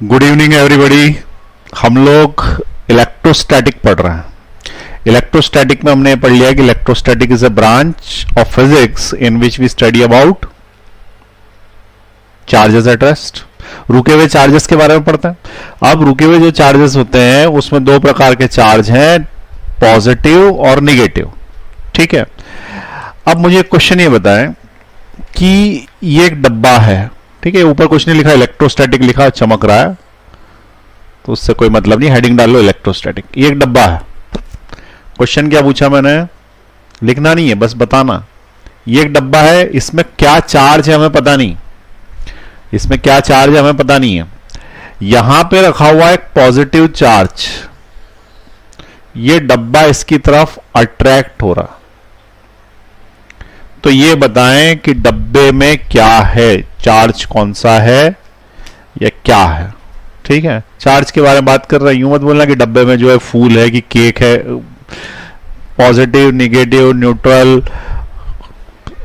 Good evening everybody. हम लोग electrostatic पढ़ रहे हैं। इलेक्ट्रोस्टैटिक में हमने पढ़ लिया कि electrostatic is a branch of physics in which we study about charges at rest. रुके हुए चार्जेस के बारे में पढ़ते हैं। अब रुके हुए जो चार्जेस होते हैं उसमें दो प्रकार के चार्ज हैं, पॉजिटिव और निगेटिव। ठीक है, अब मुझे क्वेश्चन ये बताएं कि ये एक डब्बा है, ठीक है, ऊपर कुछ नहीं लिखा, इलेक्ट्रोस्टैटिक लिखा, चमक रहा है तो उससे कोई मतलब नहीं, हेडिंग डाल लो इलेक्ट्रोस्टैटिक। ये एक डब्बा है। क्वेश्चन क्या पूछा मैंने, लिखना नहीं है, बस बताना। ये एक डब्बा है, इसमें क्या चार्ज है हमें पता नहीं, इसमें क्या चार्ज है हमें पता नहीं है। यहां पे रखा हुआ एक पॉजिटिव चार्ज, ये डब्बा इसकी तरफ अट्रैक्ट हो रहा। तो ये बताएं कि डब्बे में क्या है, चार्ज कौन सा है या क्या है। ठीक है, चार्ज के बारे में बात कर रहे हैं, यूं मत बोलना कि डब्बे में जो है फूल है कि केक है। पॉजिटिव, निगेटिव, न्यूट्रल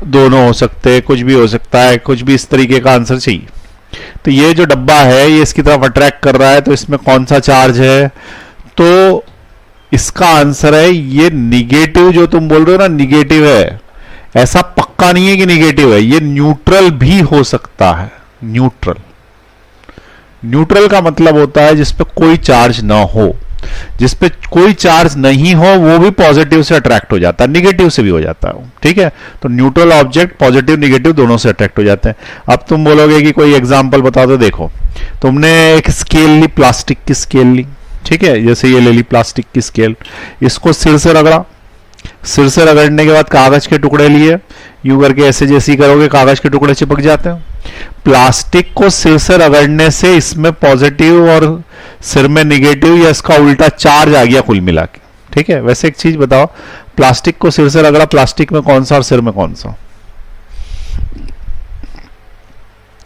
दोनों हो सकते हैं, कुछ भी हो सकता है, कुछ भी इस तरीके का आंसर चाहिए। तो ये जो डब्बा है ये इसकी तरफ अट्रैक्ट कर रहा है, तो इसमें कौन सा चार्ज है, तो इसका आंसर है ये निगेटिव। जो तुम बोल रहे हो ना निगेटिव है, ऐसा पक्का नहीं है कि निगेटिव है, ये न्यूट्रल भी हो सकता है। न्यूट्रल, न्यूट्रल का मतलब होता है जिसपे कोई चार्ज ना हो। जिसपे कोई चार्ज नहीं हो वो भी पॉजिटिव से अट्रैक्ट हो जाता है, निगेटिव से भी हो जाता है। ठीक है, तो न्यूट्रल ऑब्जेक्ट पॉजिटिव निगेटिव दोनों से अट्रैक्ट हो जाते हैं। अब तुम बोलोगे कि कोई एग्जांपल बताओ, तो देखो तुमने एक स्केल ली, प्लास्टिक की स्केल ली, ठीक है, जैसे ये ले ली प्लास्टिक की स्केल, इसको सिर से रगड़ा, सिर से रगड़ने के बाद कागज के टुकड़े लिए, यूं करके ऐसे जैसे ही करोगे कागज के टुकड़े चिपक जाते हैं। प्लास्टिक को सिर से रगड़ने से इसमें पॉजिटिव और सिर में निगेटिव या इसका उल्टा चार्ज आ गया कुल मिला के। ठीक है, वैसे एक चीज बताओ, प्लास्टिक को सिर से रगड़ा, प्लास्टिक में कौन सा और सिर में कौन सा?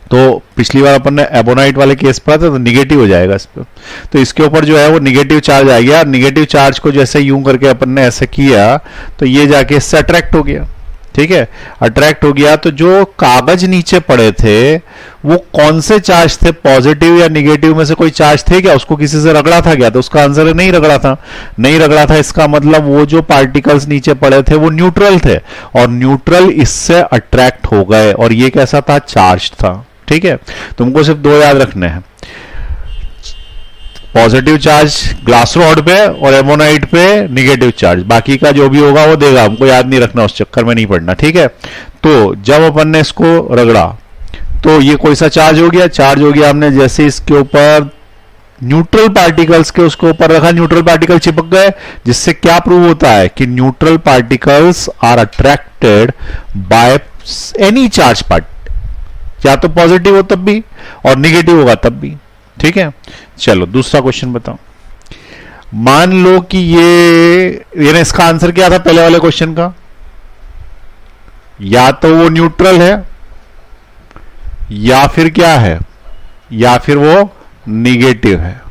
तो पिछली बार अपन ने एबोनाइट वाले केस पढ़ा था, तो निगेटिव हो जाएगा इस पर। तो इसके ऊपर जो है वो निगेटिव चार्ज आ गया। निगेटिव चार्ज को जैसे यूं करके अपन ने ऐसे किया तो ये जाके इससे अट्रैक्ट हो गया। ठीक है, अट्रैक्ट हो गया, तो जो कागज नीचे पड़े थे वो कौन से चार्ज थे, पॉजिटिव या निगेटिव में से कोई चार्ज थे क्या? उसको किसी से रगड़ा था क्या? तो उसका आंसर है नहीं रगड़ा था। नहीं रगड़ा था, इसका मतलब वो जो पार्टिकल्स नीचे पड़े थे वो न्यूट्रल थे, और न्यूट्रल इससे अट्रैक्ट हो गए, और ये कैसा था, चार्ज था। ठीक है, तुमको सिर्फ दो याद रखने हैं, पॉजिटिव चार्ज ग्लास रॉड पे और एमोनाइट पे निगेटिव चार्ज, बाकी का जो भी होगा वो देगा, हमको याद नहीं रखना, उस चक्कर में नहीं पड़ना। ठीक है, तो जब अपन ने इसको रगड़ा तो ये कोई सा चार्ज हो गया, चार्ज हो गया, हमने जैसे इसके ऊपर न्यूट्रल पार्टिकल्स के उसके ऊपर रखा, न्यूट्रल पार्टिकल चिपक गए, जिससे क्या प्रूव होता है कि neutral particles are attracted by any charge part, या तो पॉजिटिव हो तब भी और निगेटिव होगा तब भी। ठीक है, चलो दूसरा क्वेश्चन बताओ। मान लो कि ये इसका आंसर क्या था पहले वाले क्वेश्चन का, या तो वो न्यूट्रल है या फिर क्या है, या फिर वो निगेटिव है।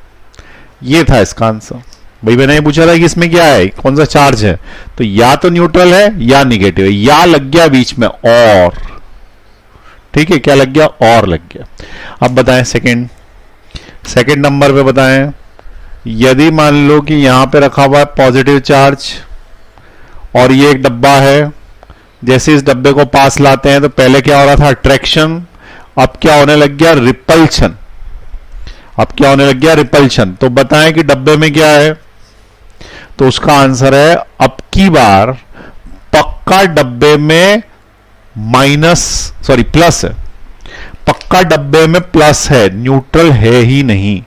ये था इसका आंसर। भाई मैंने ये पूछा था कि इसमें क्या है, कौन सा चार्ज है, तो या तो न्यूट्रल है या निगेटिव है, या लग गया बीच में और। ठीक है, क्या लग गया, और लग गया। अब बताएं सेकंड नंबर पे बताएं, यदि मान लो कि यहां पे रखा हुआ है पॉजिटिव चार्ज और ये एक डब्बा है, जैसे इस डब्बे को पास लाते हैं तो पहले क्या हो रहा था, अट्रैक्शन, अब क्या होने लग गया, रिपल्शन। अब क्या होने लग गया, रिपल्शन। तो बताएं कि डब्बे में क्या है, तो उसका आंसर है अब की बार पक्का डब्बे में प्लस है, पक्का डब्बे में प्लस है, न्यूट्रल है ही नहीं,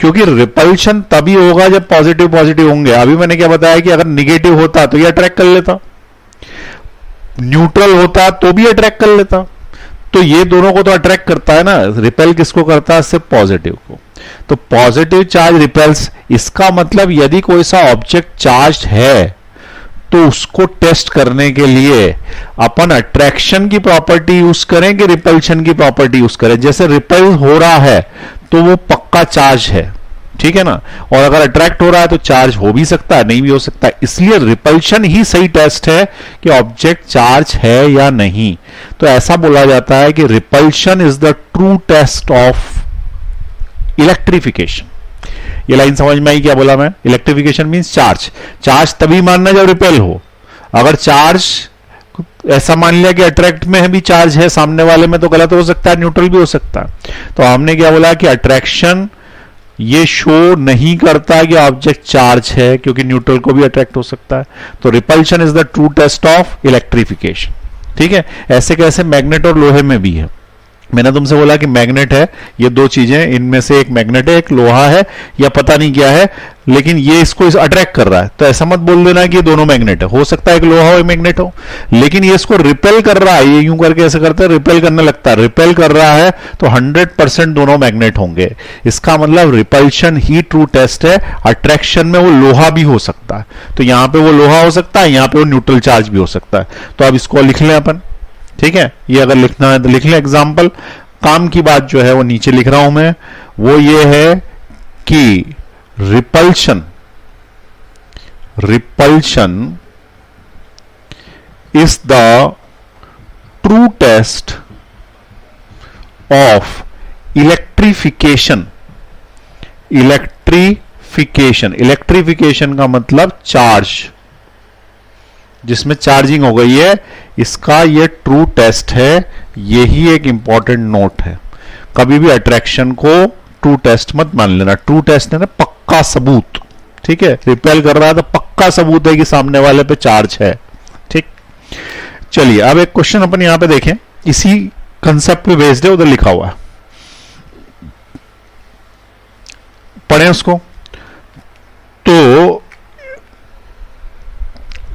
क्योंकि रिपल्शन तभी होगा जब पॉजिटिव पॉजिटिव होंगे। अभी मैंने क्या बताया कि अगर निगेटिव होता तो ये अट्रैक्ट कर लेता, न्यूट्रल होता तो भी अट्रैक्ट कर लेता, तो ये दोनों को तो अट्रैक्ट करता है ना। रिपेल किसको करता है, सिर्फ पॉजिटिव को। तो पॉजिटिव चार्ज रिपेल्स, इसका मतलब यदि कोई सा ऑब्जेक्ट चार्ज है तो उसको टेस्ट करने के लिए अपन अट्रैक्शन की प्रॉपर्टी यूज करें कि रिपल्शन की प्रॉपर्टी यूज करें। जैसे रिपेल हो रहा है तो वो पक्का चार्ज है, ठीक है ना, और अगर अट्रैक्ट हो रहा है तो चार्ज हो भी सकता है, नहीं भी हो सकता है। इसलिए रिपल्शन ही सही टेस्ट है कि ऑब्जेक्ट चार्ज है या नहीं। तो ऐसा बोला जाता है कि repulsion is the true test of electrification. ये लाइन समझ में आई क्या बोला मैं? Electrification means charge. चार्ज तभी मानना जब रिपेल हो। अगर चार्ज ऐसा मान लिया कि अट्रैक्ट में भी चार्ज है, सामने वाले में, तो गलत हो सकता है, न्यूट्रल भी हो सकता है। तो हमने क्या बोला कि अट्रैक्शन ये शो नहीं करता कि ऑब्जेक्ट चार्ज है, क्योंकि न्यूट्रल को भी अट्रैक्ट हो सकता है। तो repulsion is the true test of electrification. ठीक है, ऐसे कैसे मैग्नेट और लोहे में भी है। मैंने तुमसे बोला कि मैग्नेट है, ये दो चीजें, इनमें से एक मैग्नेट है, एक लोहा है, या पता नहीं क्या है, लेकिन ये इसको अट्रैक्ट कर रहा है। तो ऐसा मत बोल देना कि ये दोनों मैग्नेट है। हो सकता है एक लोहा हो एक मैग्नेट हो, लेकिन ये इसको रिपेल कर रहा है। ये यूं करके ऐसे करते हैं, रिपेल करने लगता है। रिपेल कर रहा है तो 100% दोनों मैग्नेट होंगे। इसका मतलब रिपल्शन ही ट्रू टेस्ट है। अट्रैक्शन में वो लोहा भी हो सकता है, तो यहां पे वो लोहा हो सकता है, यहां पे वो न्यूट्रल चार्ज भी हो सकता है। तो अब इसको लिख लें अपन। ठीक है, ये अगर लिखना है तो लिख लें एग्जाम्पल। काम की बात जो है वो नीचे लिख रहा हूं मैं, वो ये है कि repulsion is the true test of electrification. Electrification का मतलब चार्ज, जिसमें चार्जिंग हो गई है, इसका ये ट्रू टेस्ट है। यही एक इंपॉर्टेंट नोट है। कभी भी अट्रैक्शन को ट्रू टेस्ट मत मान लेना। ट्रू टेस्ट है ना पक्का सबूत। ठीक है, रिपेल कर रहा है तो पक्का सबूत है कि सामने वाले पे चार्ज है। ठीक, चलिए अब एक क्वेश्चन अपन यहां पे देखें, इसी कंसेप्ट पे बेस्ड है, उधर लिखा हुआ है, पढ़ें उसको। तो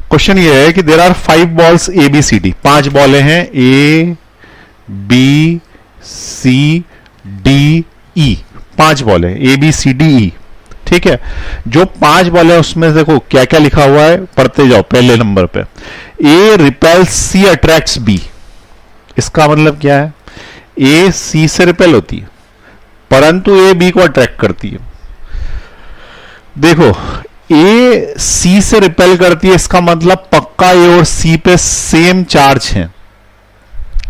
क्वेश्चन ये है कि there are 5 balls A B C D. 5 बॉलें हैं, A B C D E. 5 बॉलें A B C D E. ठीक है, जो 5 बॉलें उसमें देखो क्या क्या लिखा हुआ है, पढ़ते जाओ। पहले नंबर पे ए रिपेल्स सी अट्रैक्ट्स बी। इसका मतलब क्या है? ए सी से रिपेल होती है, परंतु ए बी को अट्रैक्ट करती है। देखो, ए सी से रिपेल करती है, इसका मतलब पक्का ए और सी पे सेम चार्ज है,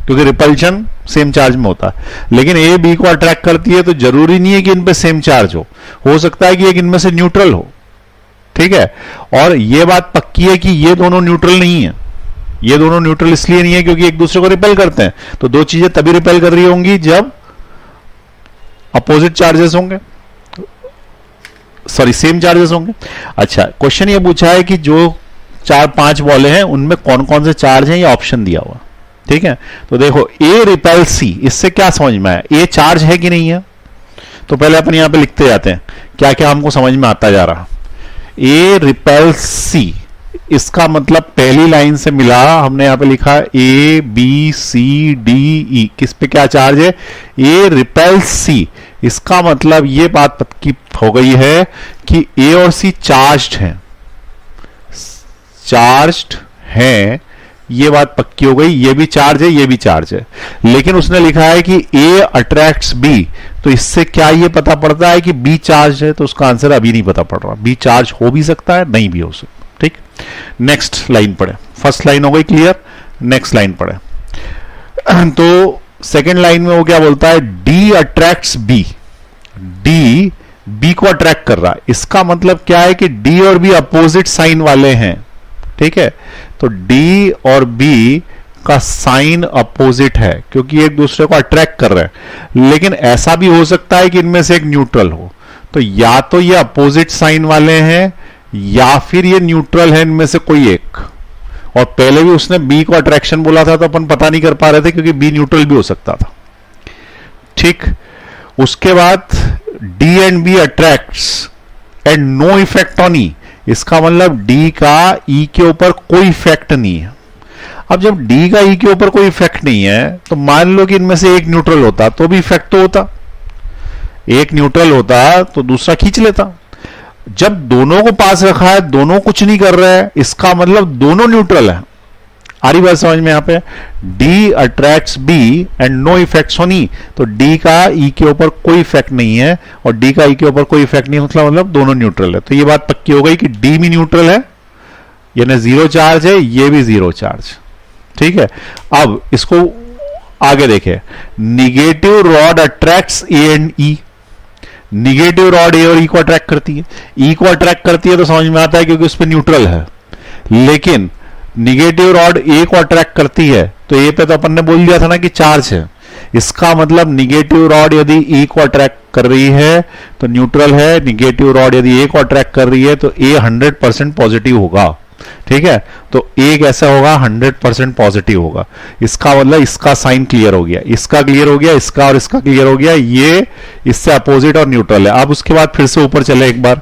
क्योंकि रिपल्शन सेम चार्ज में होता है। लेकिन ए बी को अट्रैक्ट करती है, तो जरूरी नहीं है कि इन पे सेम चार्ज हो सकता है कि एक इनमें से न्यूट्रल हो। ठीक है, और यह बात पक्की है कि ये दोनों न्यूट्रल नहीं है। ये दोनों न्यूट्रल इसलिए नहीं है क्योंकि एक दूसरे को रिपेल करते हैं। तो दो चीजें तभी रिपेल कर रही होंगी जब अपोजिट चार्जेस होंगे, सॉरी सेम चार्जेस होंगे। अच्छा, क्वेश्चन ये पूछा है कि जो 4-5 बॉलें हैं उनमें कौन कौन से चार्ज हैं, ये ऑप्शन दिया हुआ। ठीक है, तो देखो ए रिपेल सी, इससे क्या समझ में आया? ए चार्ज है कि नहीं है? तो पहले अपन यहां पे लिखते जाते हैं क्या क्या हमको समझ में आता जा रहा। ए रिपेल सी, इसका मतलब पहली लाइन से मिला, हमने यहां पे लिखा ए बी सी डी ई, किस पे क्या चार्ज है? ए रिपेल सी। इसका मतलब ये बात पक्की हो गई है कि ए और सी चार्ज्ड हैं, चार्ज्ड हैं, ये बात पक्की हो गई। ये भी चार्ज है, ये भी चार्ज है। लेकिन उसने लिखा है कि ए अट्रैक्ट्स बी, तो इससे क्या ये पता पड़ता है कि बी चार्ज है? तो उसका आंसर अभी नहीं पता पड़ रहा। बी चार्ज हो भी सकता है, नहीं भी हो सकता। ठीक, नेक्स्ट लाइन पढ़े। फर्स्ट लाइन हो गई क्लियर, नेक्स्ट लाइन पढ़े। तो सेकेंड लाइन में वो क्या बोलता है? D attracts B. D B को अट्रैक्ट कर रहा है, इसका मतलब क्या है कि डी और बी अपोजिट साइन वाले हैं। ठीक है, तो डी और बी का साइन अपोजिट है क्योंकि एक दूसरे को अट्रैक्ट कर रहे हैं। लेकिन ऐसा भी हो सकता है कि इनमें से एक न्यूट्रल हो। तो या तो ये अपोजिट साइन वाले हैं या फिर ये न्यूट्रल है, इनमें से कोई एक। और पहले भी उसने बी को अट्रैक्शन बोला था तो अपन पता नहीं कर पा रहे थे क्योंकि बी न्यूट्रल भी हो सकता था। ठीक, उसके बाद D and B attracts and no effect on E. इसका मतलब डी का ई के ऊपर कोई इफेक्ट नहीं है। अब जब डी का ई के ऊपर कोई इफेक्ट नहीं है तो मान लो कि इनमें से एक न्यूट्रल होता तो भी इफेक्ट तो होता। एक न्यूट्रल होता तो दूसरा खींच लेता। जब दोनों को पास रखा है, दोनों कुछ नहीं कर रहे हैं, इसका मतलब दोनों न्यूट्रल है। आ रही बात समझ में? यहां पे D attracts B and no effects on E, तो डी का ई के ऊपर कोई इफेक्ट नहीं है और डी का ई के ऊपर कोई इफेक्ट नहीं, मतलब दोनों न्यूट्रल है। तो ये बात पक्की हो गई कि डी भी न्यूट्रल है, यानी जीरो चार्ज है, ये भी जीरो चार्ज। ठीक है, अब इसको आगे देखें। Negative rod attracts A and E. Negative rod ए और ई को अट्रैक्ट करती है। ई को अट्रैक्ट करती है तो समझ में आता है क्योंकि उस पर न्यूट्रल है, लेकिन निगेटिव रॉड ए को अट्रैक्ट करती है तो ए पे तो अपन ने बोल दिया था ना कि चार्ज है। इसका मतलब निगेटिव रॉड यदि ए को अट्रैक्ट कर रही है तो न्यूट्रल है, निगेटिव रॉड यदि ए को अट्रैक्ट कर रही है तो ए 100% पॉजिटिव होगा। ठीक है, तो ए कैसा होगा? 100% पॉजिटिव होगा। इसका मतलब इसका साइन क्लियर हो गया, इसका क्लियर हो गया, इसका और इसका क्लियर हो गया, ये इससे अपोजिट और न्यूट्रल है। अब उसके बाद फिर से ऊपर चले एक बार,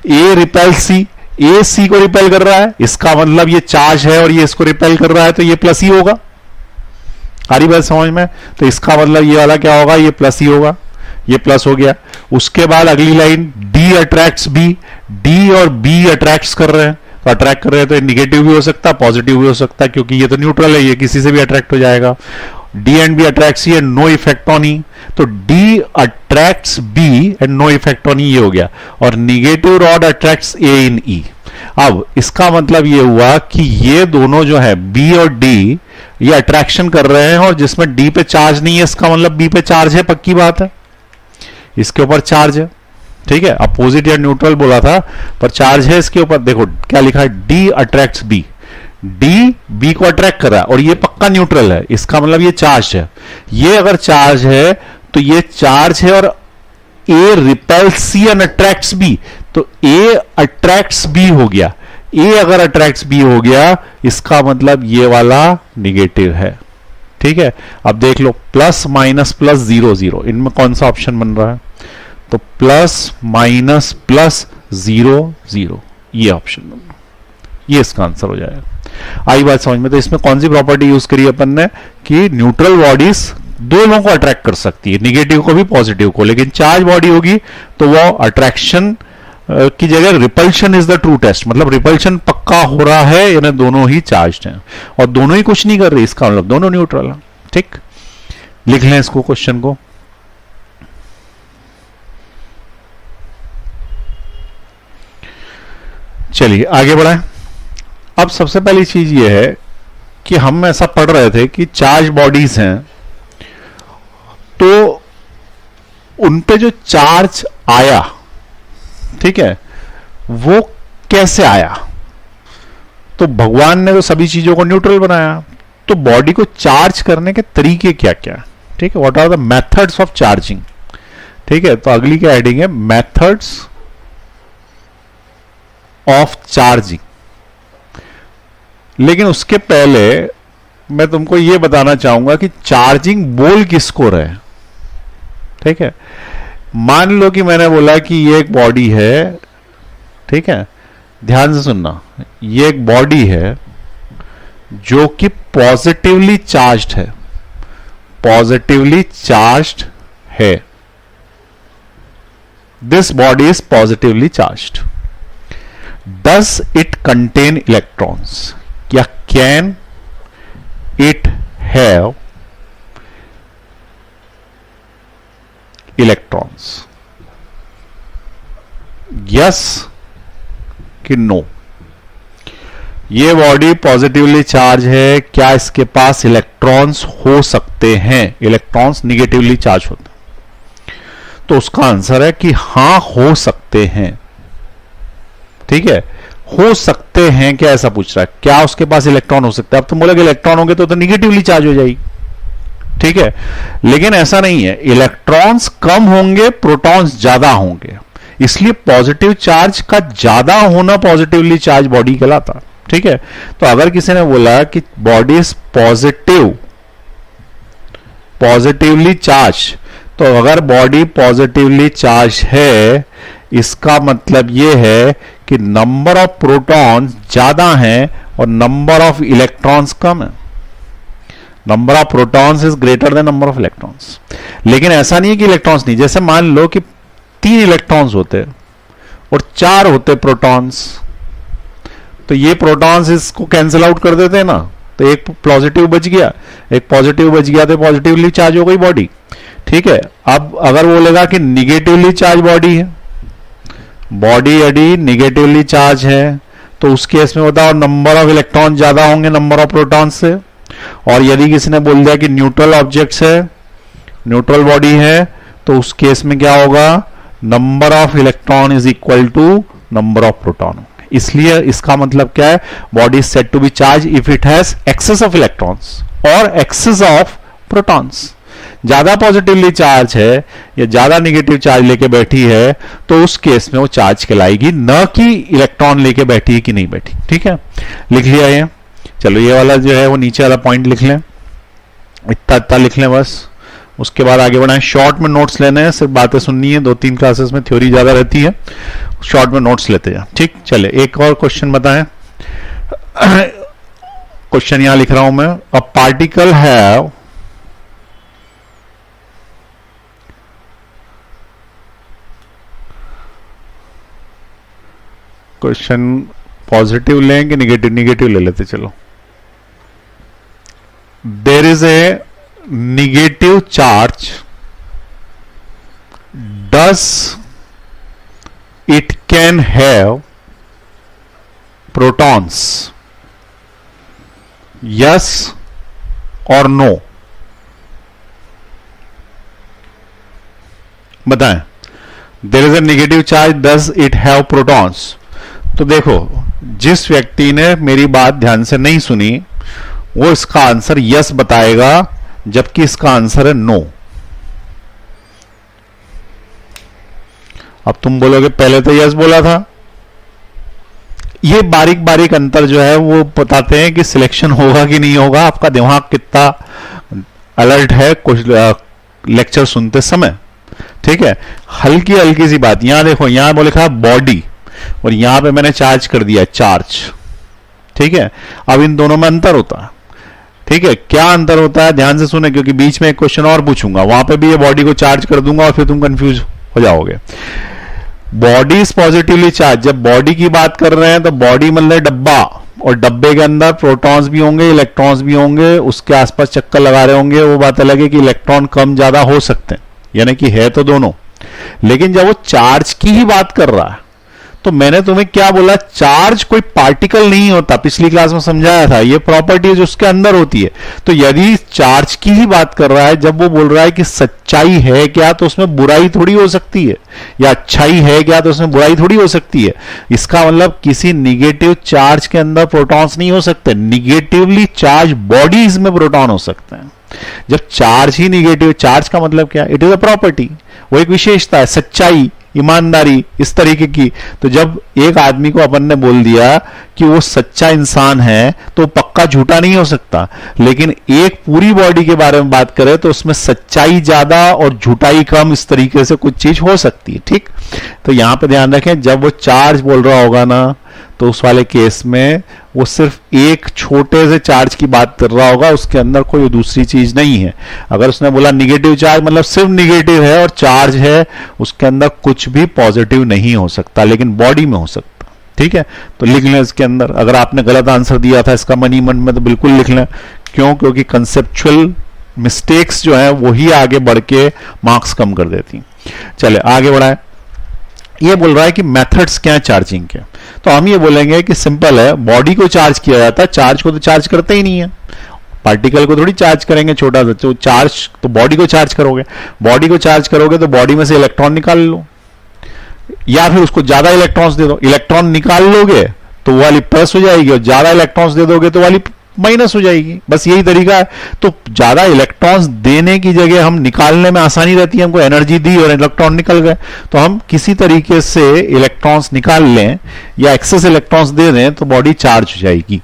ए रिपेल सी, ए सी को रिपेल कर रहा है, इसका मतलब ये चार्ज है और ये इसको रिपेल कर रहा है तो ये प्लस ही होगा। आ रही बात समझ में? तो इसका मतलब ये वाला क्या होगा? ये प्लस ही होगा, ये प्लस हो गया। उसके बाद अगली line, D attracts B, D और बी अट्रैक्ट्स कर रहे हैं, तो अट्रैक्ट कर रहे हैं तो निगेटिव भी हो सकता है, पॉजिटिव भी हो सकता है, क्योंकि ये तो न्यूट्रल है, ये किसी से भी अट्रैक्ट हो जाएगा। D and B attracts E and no effect on E, तो D attracts B and no effect on E, ये हो गया। और negative rod attracts A in E. अब इसका मतलब ये हुआ कि ये दोनों जो है बी और डी, ये अट्रैक्शन कर रहे हैं, और जिसमें डी पे चार्ज नहीं है इसका मतलब बी पे चार्ज है, पक्की बात है, इसके ऊपर चार्ज है। ठीक है, अपोजिट या न्यूट्रल बोला था पर चार्ज है इसके ऊपर। देखो क्या लिखा है, D attracts B, D B को अट्रैक्ट कर रहा है और ये पक्का न्यूट्रल है, इसका मतलब ये चार्ज है। ये अगर चार्ज है तो ये चार्ज है, और A repels C and attracts B, तो ए अट्रैक्ट्स बी हो गया। ए अगर अट्रैक्ट्स बी हो गया इसका मतलब ये वाला निगेटिव है। ठीक है, अब देख लो प्लस माइनस प्लस 0 0, इनमें कौन सा ऑप्शन बन रहा है? तो प्लस माइनस प्लस 0 0, ये ऑप्शन बन रहा है, ये इसका आंसर हो जाएगा। आई बात समझ में? तो इसमें कौन सी प्रॉपर्टी यूज करी अपन ने कि न्यूट्रल बॉडीज दोनों को अट्रैक्ट कर सकती है, निगेटिव को भी पॉजिटिव को, लेकिन चार्ज बॉडी होगी तो वो अट्रैक्शन की जगह repulsion is the true test, मतलब रिपल्शन पक्का हो रहा है, यानी दोनों ही चार्ज्ड हैं और दोनों ही कुछ नहीं कर रही, इसका मतलब दोनों न्यूट्रल है। ठीक, लिख लें इसको, क्वेश्चन को। चलिए आगे बढ़ाएं। अब सबसे पहली चीज यह है कि हम ऐसा पढ़ रहे थे कि चार्ज बॉडीज हैं तो उन पे जो चार्ज आया, ठीक है, वो कैसे आया? तो भगवान ने तो सभी चीजों को न्यूट्रल बनाया, तो बॉडी को चार्ज करने के तरीके क्या क्या? ठीक है, what are the methods of charging? ठीक है, तो अगली क्या हेडिंग है? Methods of charging. लेकिन उसके पहले मैं तुमको यह बताना चाहूंगा कि चार्जिंग बोल किसको रहे। ठीक है, मान लो कि मैंने बोला कि ये एक बॉडी है, ठीक है, ध्यान से सुनना, ये एक बॉडी है जो कि पॉजिटिवली चार्ज्ड है, पॉजिटिवली चार्ज्ड है, this body is positively charged. Does it contain electrons, या can it have electrons? Yes कि नो? ये बॉडी पॉजिटिवली चार्ज है, क्या इसके पास इलेक्ट्रॉन्स हो सकते हैं? इलेक्ट्रॉन्स निगेटिवली चार्ज होते हैं, तो उसका आंसर है कि हां हो सकते हैं। ठीक है, हो सकते हैं, क्या ऐसा पूछ रहा है, क्या उसके पास इलेक्ट्रॉन हो सकता है? अब तुम बोलोगे इलेक्ट्रॉन होंगे तो निगेटिवली चार्ज हो जाएगी, ठीक है, लेकिन ऐसा नहीं है, इलेक्ट्रॉन्स कम होंगे, प्रोटॉन्स ज्यादा होंगे, इसलिए पॉजिटिव चार्ज का ज्यादा होना पॉजिटिवली चार्ज बॉडी कहलाता। ठीक है, तो अगर किसी ने बोला कि बॉडी इज पॉजिटिवली चार्ज, तो अगर बॉडी पॉजिटिवली चार्ज है इसका मतलब यह है कि नंबर ऑफ प्रोटॉन्स ज्यादा हैं और नंबर ऑफ इलेक्ट्रॉन्स कम है। Number of protons is greater than number of electrons. लेकिन ऐसा नहीं है कि इलेक्ट्रॉन्स नहीं, जैसे मान लो कि 3 इलेक्ट्रॉन्स होते और 4 होते प्रोटॉन्स, तो ये प्रोटॉन्स इसको कैंसिल आउट कर देते हैं ना, तो एक पॉजिटिव बच गया, एक पॉजिटिव बच गया, तो पॉजिटिवली चार्ज हो गई बॉडी। ठीक है, अब अगर बोलेगा कि निगेटिवली चार्ज बॉडी है, बॉडी यदि निगेटिवली चार्ज है तो उस केस में बताओ नंबर ऑफ इलेक्ट्रॉन ज्यादा होंगे नंबर ऑफ प्रोटॉन से। और यदि किसी ने बोल दिया कि न्यूट्रल ऑब्जेक्ट्स है, न्यूट्रल बॉडी है, तो उस केस में क्या होगा, number of electron is equal to number of proton. इसलिए इसका मतलब क्या है, body is said to be charge if it has excess of electrons और एक्सेस ऑफ प्रोटॉन्स। ज्यादा पॉजिटिवली चार्ज है या ज्यादा नेगेटिव चार्ज लेके बैठी है तो उस केस में वो चार्ज कहलाएगी, न कि इलेक्ट्रॉन लेके बैठी है कि नहीं बैठी। ठीक है, लिख लिया ये। चलो ये वाला जो है वो नीचे वाला पॉइंट लिख लें, इतना लिख लें बस। उसके बाद आगे बढ़ाएं। शॉर्ट में नोट्स लेने हैं, सिर्फ बातें सुननी है। 2-3 क्लासेस में थ्योरी ज्यादा रहती है, शॉर्ट में नोट्स लेते हैं। ठीक, चले एक और क्वेश्चन बताएं। क्वेश्चन यहां लिख रहा हूं मैं। A particle have question positive लें कि निगेटिव? निगेटिव ले लेते चलो। There is a negative charge, does it can have protons? Yes or no? बताएं। There is a negative charge, does it have protons? तो देखो, जिस व्यक्ति ने मेरी बात ध्यान से नहीं सुनी वो इसका आंसर यस बताएगा, जबकि इसका आंसर है नो। अब तुम बोलोगे पहले तो यस बोला था। ये बारीक बारीक अंतर जो है वो बताते हैं कि सिलेक्शन होगा कि नहीं होगा, आपका दिमाग कितना अलर्ट है कुछ लेक्चर सुनते समय। ठीक है, हल्की हल्की सी बात। यहां देखो, यहां बोले लिखा बॉडी और यहां पे मैंने चार्ज कर दिया चार्ज। ठीक है, अब इन दोनों में अंतर होता है। ठीक है, क्या अंतर होता है ध्यान से सुने, क्योंकि बीच में एक क्वेश्चन और पूछूंगा, वहां पे भी ये बॉडी को चार्ज कर दूंगा और फिर तुम कंफ्यूज हो जाओगे। Body is positively charge. जब बॉडी की बात कर रहे हैं तो बॉडी मतलब डब्बा, और डब्बे के अंदर प्रोटॉन्स भी होंगे, इलेक्ट्रॉन्स भी होंगे, उसके आसपास चक्कर लगा रहे होंगे। वो बात अलग है कि इलेक्ट्रॉन कम ज्यादा हो सकते हैं, यानी कि है तो दोनों। लेकिन जब वो चार्ज की ही बात कर रहा है तो मैंने तुम्हें क्या बोला, चार्ज कोई पार्टिकल नहीं होता, पिछली क्लास में समझाया था। ये प्रॉपर्टी जो उसके अंदर होती है। तो यदि चार्ज की ही बात कर रहा है, जब वो बोल रहा है कि सच्चाई है क्या, तो उसमें बुराई थोड़ी हो सकती है, या अच्छाई है क्या, तो उसमें बुराई थोड़ी हो सकती है। इसका मतलब किसी निगेटिव चार्ज के अंदर प्रोटॉन्स नहीं हो सकते। निगेटिवली चार्ज बॉडीज में प्रोटॉन हो सकते हैं। जब चार्ज ही निगेटिव, चार्ज का मतलब क्या, इट इज अ प्रॉपर्टी, वो एक विशेषता है, सच्चाई, ईमानदारी, इस तरीके की। तो जब एक आदमी को अपन ने बोल दिया कि वो सच्चा इंसान है तो पक्का झूठा नहीं हो सकता। लेकिन एक पूरी बॉडी के बारे में बात करें तो उसमें सच्चाई ज्यादा और झूठाई कम, इस तरीके से कुछ चीज हो सकती है। ठीक, तो यहां पे ध्यान रखें, जब वो चार्ज बोल रहा होगा ना तो उस वाले केस में वो सिर्फ एक छोटे से चार्ज की बात कर रहा होगा, उसके अंदर कोई दूसरी चीज नहीं है। अगर उसने बोला निगेटिव चार्ज मतलब सिर्फ निगेटिव है और चार्ज है, उसके अंदर कुछ भी पॉजिटिव नहीं हो सकता, लेकिन बॉडी में हो सकता। ठीक है, तो लिख लें इसके अंदर। अगर आपने गलत आंसर दिया था इसका मनी मन में तो बिल्कुल लिख लें। क्यों? क्योंकि कंसेप्चुअल मिस्टेक्स जो है वही आगे बढ़ के मार्क्स कम कर देती। चले आगे बढ़ाएं। ये बोल रहा है कि मेथड्स क्या है चार्जिंग के, तो हम ये बोलेंगे कि सिंपल है, बॉडी को चार्ज किया जाता है, चार्ज को तो चार्ज करते ही नहीं है। पार्टिकल को थोड़ी चार्ज करेंगे छोटा सा, तो चार्ज तो बॉडी को चार्ज करोगे, बॉडी को चार्ज करोगे तो बॉडी में से इलेक्ट्रॉन निकाल लो, या फिर उसको ज्यादा इलेक्ट्रॉन्स दे दो। इलेक्ट्रॉन निकाल लोगे तो वो वाली प्लस हो जाएगी और ज्यादा इलेक्ट्रॉन्स दे दोगे तो वाली माइनस हो जाएगी। बस यही तरीका है। तो ज्यादा इलेक्ट्रॉन्स देने की जगह हम निकालने में आसानी रहती है, हमको एनर्जी दी और इलेक्ट्रॉन निकल गए, तो हम किसी तरीके से इलेक्ट्रॉन्स निकाल लें या एक्सेस इलेक्ट्रॉन्स दे दें तो बॉडी चार्ज हो जाएगी।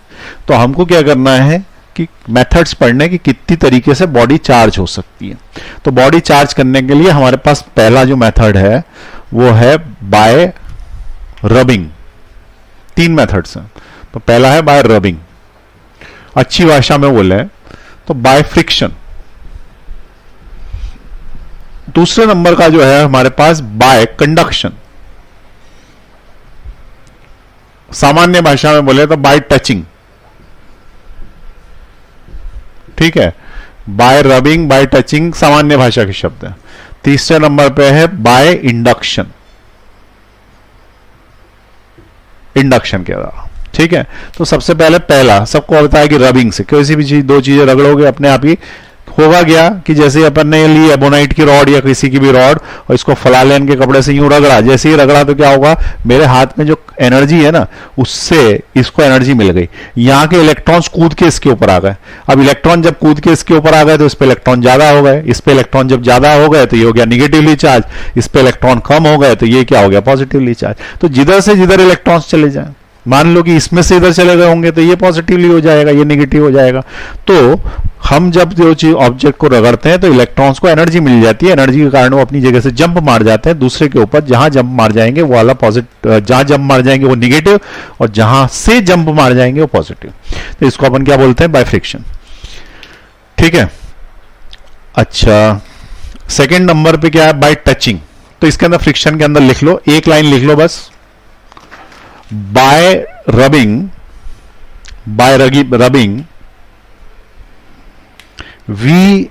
तो हमको क्या करना है कि मेथड्स पढ़ने की कितनी तरीके से बॉडी चार्ज हो सकती है। तो बॉडी चार्ज करने के लिए हमारे पास पहला जो मेथड है वो है बाय रबिंग। 3 मेथड्स हैं। तो पहला है बाय रबिंग, अच्छी भाषा में बोले तो बाय फ्रिक्शन। दूसरे नंबर का जो है हमारे पास बाय कंडक्शन, सामान्य भाषा में बोले तो बाय टचिंग। ठीक है, बाय रबिंग, बाय टचिंग सामान्य भाषा के शब्द है। तीसरे नंबर पे है बाय इंडक्शन, इंडक्शन के द्वारा। ठीक है, तो सबसे पहले पहला सबको बताया कि रबिंग से, किसी भी चीज 2 चीजें रगड़ोगे अपने आप ही होगा क्या कि जैसे अपन ने ली एबोनाइट की रॉड या किसी की भी रॉड और इसको फलालेन के कपड़े से यूं रगड़ा, जैसे ही रगड़ा तो क्या होगा, मेरे हाथ में जो एनर्जी है ना उससे इसको एनर्जी मिल गई, यहाँ के इलेक्ट्रॉन्स कूद के इसके ऊपर आ गए। अब इलेक्ट्रॉन जब कूद के इसके ऊपर आ गए तो इस पे इलेक्ट्रॉन ज्यादा हो गए, इस पे इलेक्ट्रॉन जब ज्यादा हो गए तो ये हो गया निगेटिवली चार्ज, इस पे इलेक्ट्रॉन कम हो गए तो ये क्या हो गया, पॉजिटिवली चार्ज। तो जिधर से जिधर इलेक्ट्रॉन्स चले जाए, मान लो कि इसमें से इधर चले गए होंगे तो ये पॉजिटिवली हो जाएगा, ये नेगेटिव हो जाएगा। तो हम जब जो चीज ऑब्जेक्ट को रगड़ते हैं तो इलेक्ट्रॉन्स को एनर्जी मिल जाती है, एनर्जी के कारण वो अपनी जगह से जंप मार जाते हैं दूसरे के ऊपर, जहां जंप मार जाएंगे वो वाला पॉजिटिव, जहां जंप मार जाएंगे वो निगेटिव और जहां से जंप मार जाएंगे वो पॉजिटिव। तो इसको अपन क्या बोलते हैं, बाय फ्रिक्शन। ठीक है। अच्छा, सेकेंड नंबर पे क्या है, बाय टचिंग। तो इसके अंदर फ्रिक्शन के अंदर लिख लो, एक लाइन लिख लो बस, bye rubbing, bye rubbing we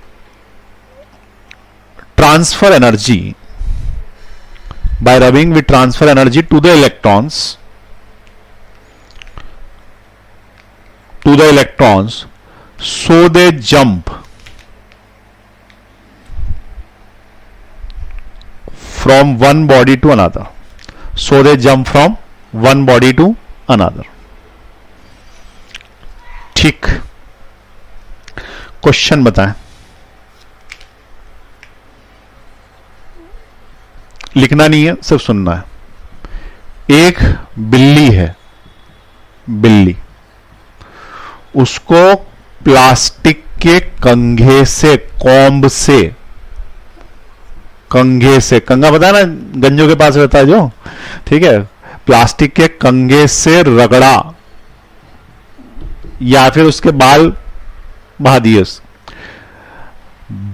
transfer energy, by rubbing we transfer energy to the electrons, so they jump from one body to another, so they jump from one body to another। ठीक, question बताएं, लिखना नहीं है, सिर्फ सुनना है। एक बिल्ली है, बिल्ली, उसको प्लास्टिक के कंघे से, कॉम्ब से, कंघे से, कंघा पता है ना, गंजों के पास रहता है जो, ठीक है, प्लास्टिक के कंघे से रगड़ा या फिर उसके बाल बहा दिए।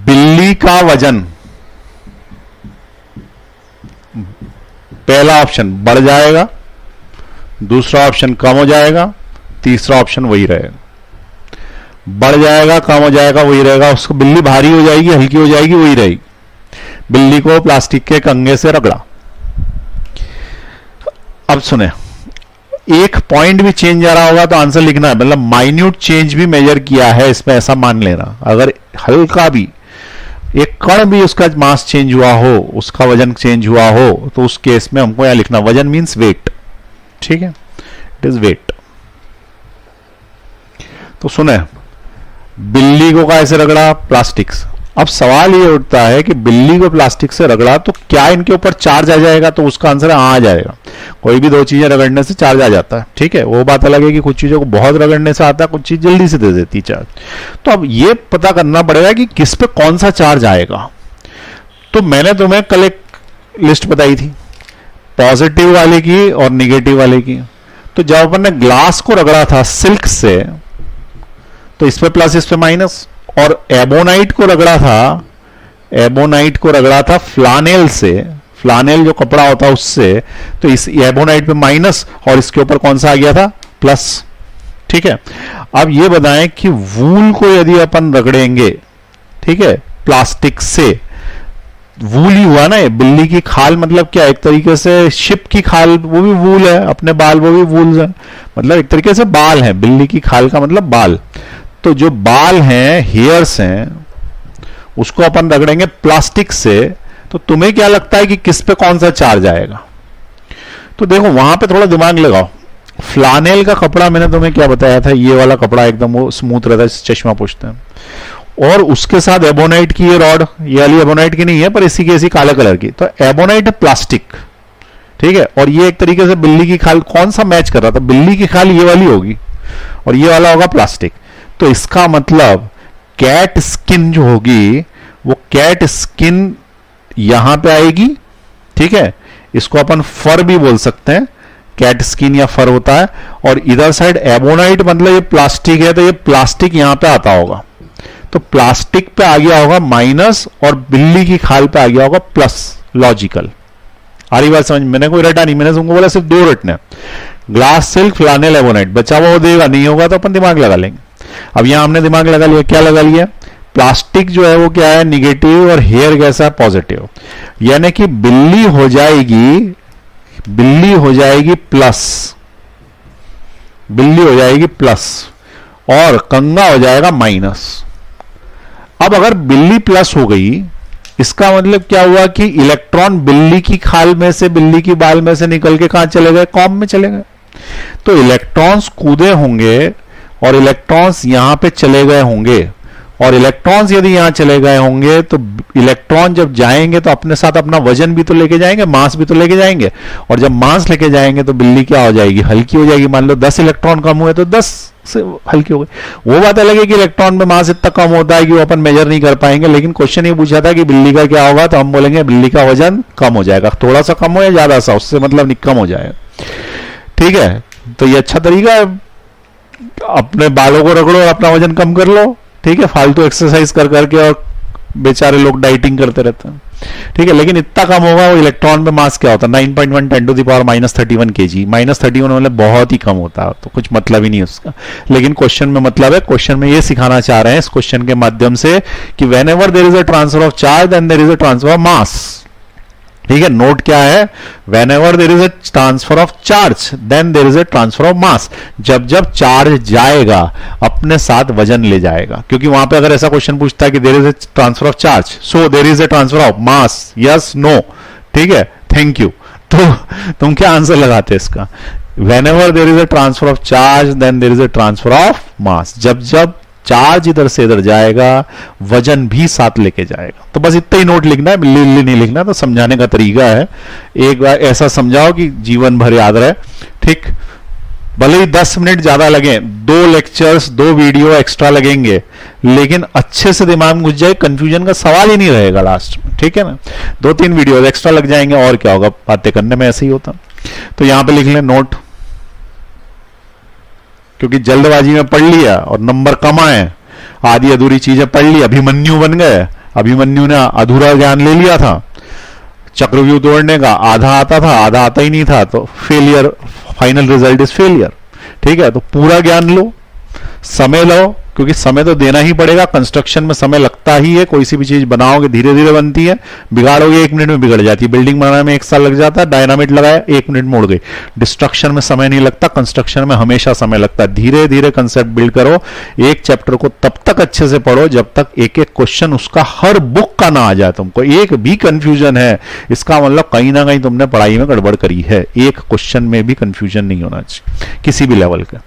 बिल्ली का वजन, पहला ऑप्शन बढ़ जाएगा, दूसरा ऑप्शन कम हो जाएगा, तीसरा ऑप्शन वही रहेगा। बढ़ जाएगा, कम हो जाएगा, वही रहेगा। उसको बिल्ली भारी हो जाएगी, हल्की हो जाएगी, वही रहेगी। बिल्ली को प्लास्टिक के कंघे से रगड़ा। अब सुने, एक पॉइंट भी चेंज आ रहा होगा तो आंसर लिखना है, मतलब माइन्यूट चेंज भी मेजर किया है इसमें, ऐसा मान लेना। अगर हल्का भी एक कण भी उसका मास चेंज हुआ हो, उसका वजन चेंज हुआ हो, तो उस केस में हमको यहां लिखना, वजन मींस वेट। ठीक है, इट इज वेट। तो सुने, बिल्ली को कैसे रगड़ा, प्लास्टिक से। अब सवाल ये उठता है कि बिल्ली को प्लास्टिक से रगड़ा तो क्या इनके ऊपर चार्ज आ जाएगा, तो उसका आंसर है हाँ आ जाएगा। कोई भी दो चीजें रगड़ने से चार्ज आ जाता है, ठीक है। वो बात अलग है कि कुछ चीजों को बहुत रगड़ने से आता है, कुछ चीज जल्दी से दे देती चार्ज। तो अब ये पता करना पड़ेगा कि किस पे कौन सा चार्ज आएगा। तो मैंने तुम्हें कल एक लिस्ट बताई थी, पॉजिटिव वाले की और निगेटिव वाले की। तो जब अपन ने ग्लास को रगड़ा था सिल्क से, तो इस पे प्लस इस पे माइनस, और एबोनाइट को रगड़ा था, एबोनाइट को रगड़ा था फ्लानेल से, फ्लानेल जो कपड़ा होता है उससे, तो इस एबोनाइट पे माइनस और इसके ऊपर कौन सा आ गया था, प्लस। ठीक है। अब ये बताएं कि वूल को यदि अपन रगड़ेंगे, ठीक है, प्लास्टिक से, वूल ही हुआ ना ये, बिल्ली की खाल मतलब क्या, एक तरीके से शिप की खाल वो भी वूल है, अपने बाल वो भी वूल है, मतलब एक तरीके से बाल है, बिल्ली की खाल का मतलब बाल। तो जो बाल हैं, हेयर्स हैं, उसको अपन रगड़ेंगे प्लास्टिक से, तो तुम्हें क्या लगता है कि किस पे कौन सा चार्ज आएगा। तो देखो वहां पे थोड़ा दिमाग लगाओ। फ्लानेल का कपड़ा मैंने तुम्हें क्या बताया था, ये वाला कपड़ा एकदम वो स्मूथ रहता है, चश्मा पूछते हैं, और उसके साथ एबोनाइट की ये रॉड, ये वाली एबोनाइट की नहीं है पर इसी की ऐसी काले कलर की, तो एबोनाइट है प्लास्टिक, ठीक है, और ये एक तरीके से बिल्ली की खाल, कौन सा मैच कर रहा था, बिल्ली की खाल ये वाली होगी और ये वाला होगा प्लास्टिक। तो इसका मतलब कैट स्किन जो होगी वो कैट स्किन यहां पे आएगी, ठीक है, इसको अपन फर भी बोल सकते हैं, कैट स्किन या फर होता है, और इधर साइड एबोनाइट मतलब ये प्लास्टिक है, तो ये प्लास्टिक यहां पे आता होगा, तो प्लास्टिक पे आ गया होगा माइनस और बिल्ली की खाल पे आ गया होगा प्लस। लॉजिकल आ रही बात समझ, मैंने कोई रटा नहीं, मैंने तुमको बोला सिर्फ दो रटने, ग्लास, सिल्क, फ्लानेल, एबोनाइट, बचा हुआ देगा, नहीं होगा तो अपन दिमाग लगा लेंगे। अब यहां हमने दिमाग लगा लिया, क्या लगा लिया, प्लास्टिक जो है वो क्या है, निगेटिव, और हेयर कैसा है, पॉजिटिव, यानी कि बिल्ली हो जाएगी प्लस, बिल्ली हो जाएगी प्लस और कंगा हो जाएगा माइनस। अब अगर बिल्ली प्लस हो गई, इसका मतलब क्या हुआ कि इलेक्ट्रॉन बिल्ली की खाल में से, बिल्ली की बाल में से निकल के कहां चले गए, कॉम में चले गए। तो इलेक्ट्रॉन्स कूदे होंगे और इलेक्ट्रॉन्स यहां पे चले गए होंगे, और इलेक्ट्रॉन्स यदि यहां चले गए होंगे तो इलेक्ट्रॉन जब जाएंगे तो अपने साथ अपना वजन भी तो लेके जाएंगे, मास भी तो लेके जाएंगे, और जब मास लेके जाएंगे तो बिल्ली क्या हो जाएगी, हल्की हो जाएगी। मान लो 10 इलेक्ट्रॉन कम हुए तो 10 से हल्की हो गई। वो बात अलग है कि इलेक्ट्रॉन में मास इतना कम होता है कि वो अपन मेजर नहीं कर पाएंगे, लेकिन क्वेश्चन ये पूछा था कि बिल्ली का क्या होगा, तो हम बोलेंगे बिल्ली का वजन कम हो जाएगा, थोड़ा सा कम हो या ज्यादा सा, उससे मतलब नहीं कम हो जाएगा। ठीक है, तो ये अच्छा तरीका है, अपने बालों को रगड़ो और अपना वजन कम कर लो। ठीक है, फालतू एक्सरसाइज कर करके और बेचारे लोग डाइटिंग करते रहते हैं। ठीक है, लेकिन इतना कम होगा, वो इलेक्ट्रॉन में मास क्या होता है 9.1 10⁻³ kg, -31 मतलब बहुत ही कम होता है, तो कुछ मतलब ही नहीं उसका। लेकिन क्वेश्चन में मतलब है, क्वेश्चन में ये सिखाना चाह रहे हैं इस क्वेश्चन के माध्यम से कि whenever there is a transfer of charge then there is a transfer of mass. ठीक है, नोट क्या है, whenever there is a transfer of charge then there is a transfer of mass. जब जब charge जाएगा अपने साथ वजन ले जाएगा, क्योंकि वहां पे अगर ऐसा क्वेश्चन पूछता है कि there is a transfer of charge, so there is a transfer of mass, yes no, ठीक है, थैंक यू, तो तुम क्या आंसर लगाते इसका, whenever there is a transfer of charge then there is a transfer of mass. जब जब charge इधर से इधर जाएगा वजन भी साथ लेके जाएगा। तो बस इतना ही नोट लिखना है, बिल्ली नहीं लिखना, तो समझाने का तरीका है। एक बार ऐसा समझाओ कि जीवन भर याद रहे। ठीक, भले ही 10 मिनट ज्यादा लगे, 2 लेक्चर्स 2 वीडियो एक्स्ट्रा लगेंगे, लेकिन अच्छे से दिमाग में घुस जाए, कंफ्यूजन का सवाल ही नहीं रहेगा लास्ट में। ठीक है ना, 2-3 वीडियो एक्स्ट्रा लग जाएंगे, और क्या होगा, बातें करने में ऐसे ही होता। तो यहां पे लिख लें नोट, क्योंकि जल्दबाजी में पढ़ लिया और नंबर कम आए, आधी अधूरी चीजें पढ़ ली, अभिमन्यु बन गए। अभिमन्यु ने अधूरा ज्ञान ले लिया था, चक्रव्यूह तोड़ने का आधा आता था, आधा आता ही नहीं था, तो failure, final result is failure. ठीक है, तो पूरा ज्ञान लो, समय लो, क्योंकि समय तो देना ही पड़ेगा, कंस्ट्रक्शन में समय लगता ही है, कोई सी भी चीज बनाओगे धीरे धीरे बनती है, बिगाड़ोगे 1 मिनट में बिगड़ जाती है। बिल्डिंग बनाने में 1 साल लग जाता है, डायनामिट लगाया 1 मिनट में उड़ गई। डिस्ट्रक्शन में समय नहीं लगता, कंस्ट्रक्शन में हमेशा समय लगता है। धीरे धीरे कंसेप्ट बिल्ड करो, एक चैप्टर को तब तक अच्छे से पढ़ो जब तक एक एक क्वेश्चन उसका हर बुक का ना आ जाए। तुमको एक भी कंफ्यूजन है, इसका मतलब कहीं ना कहीं तुमने पढ़ाई में गड़बड़ करी है। एक क्वेश्चन में भी कंफ्यूजन नहीं होना चाहिए किसी भी लेवल का।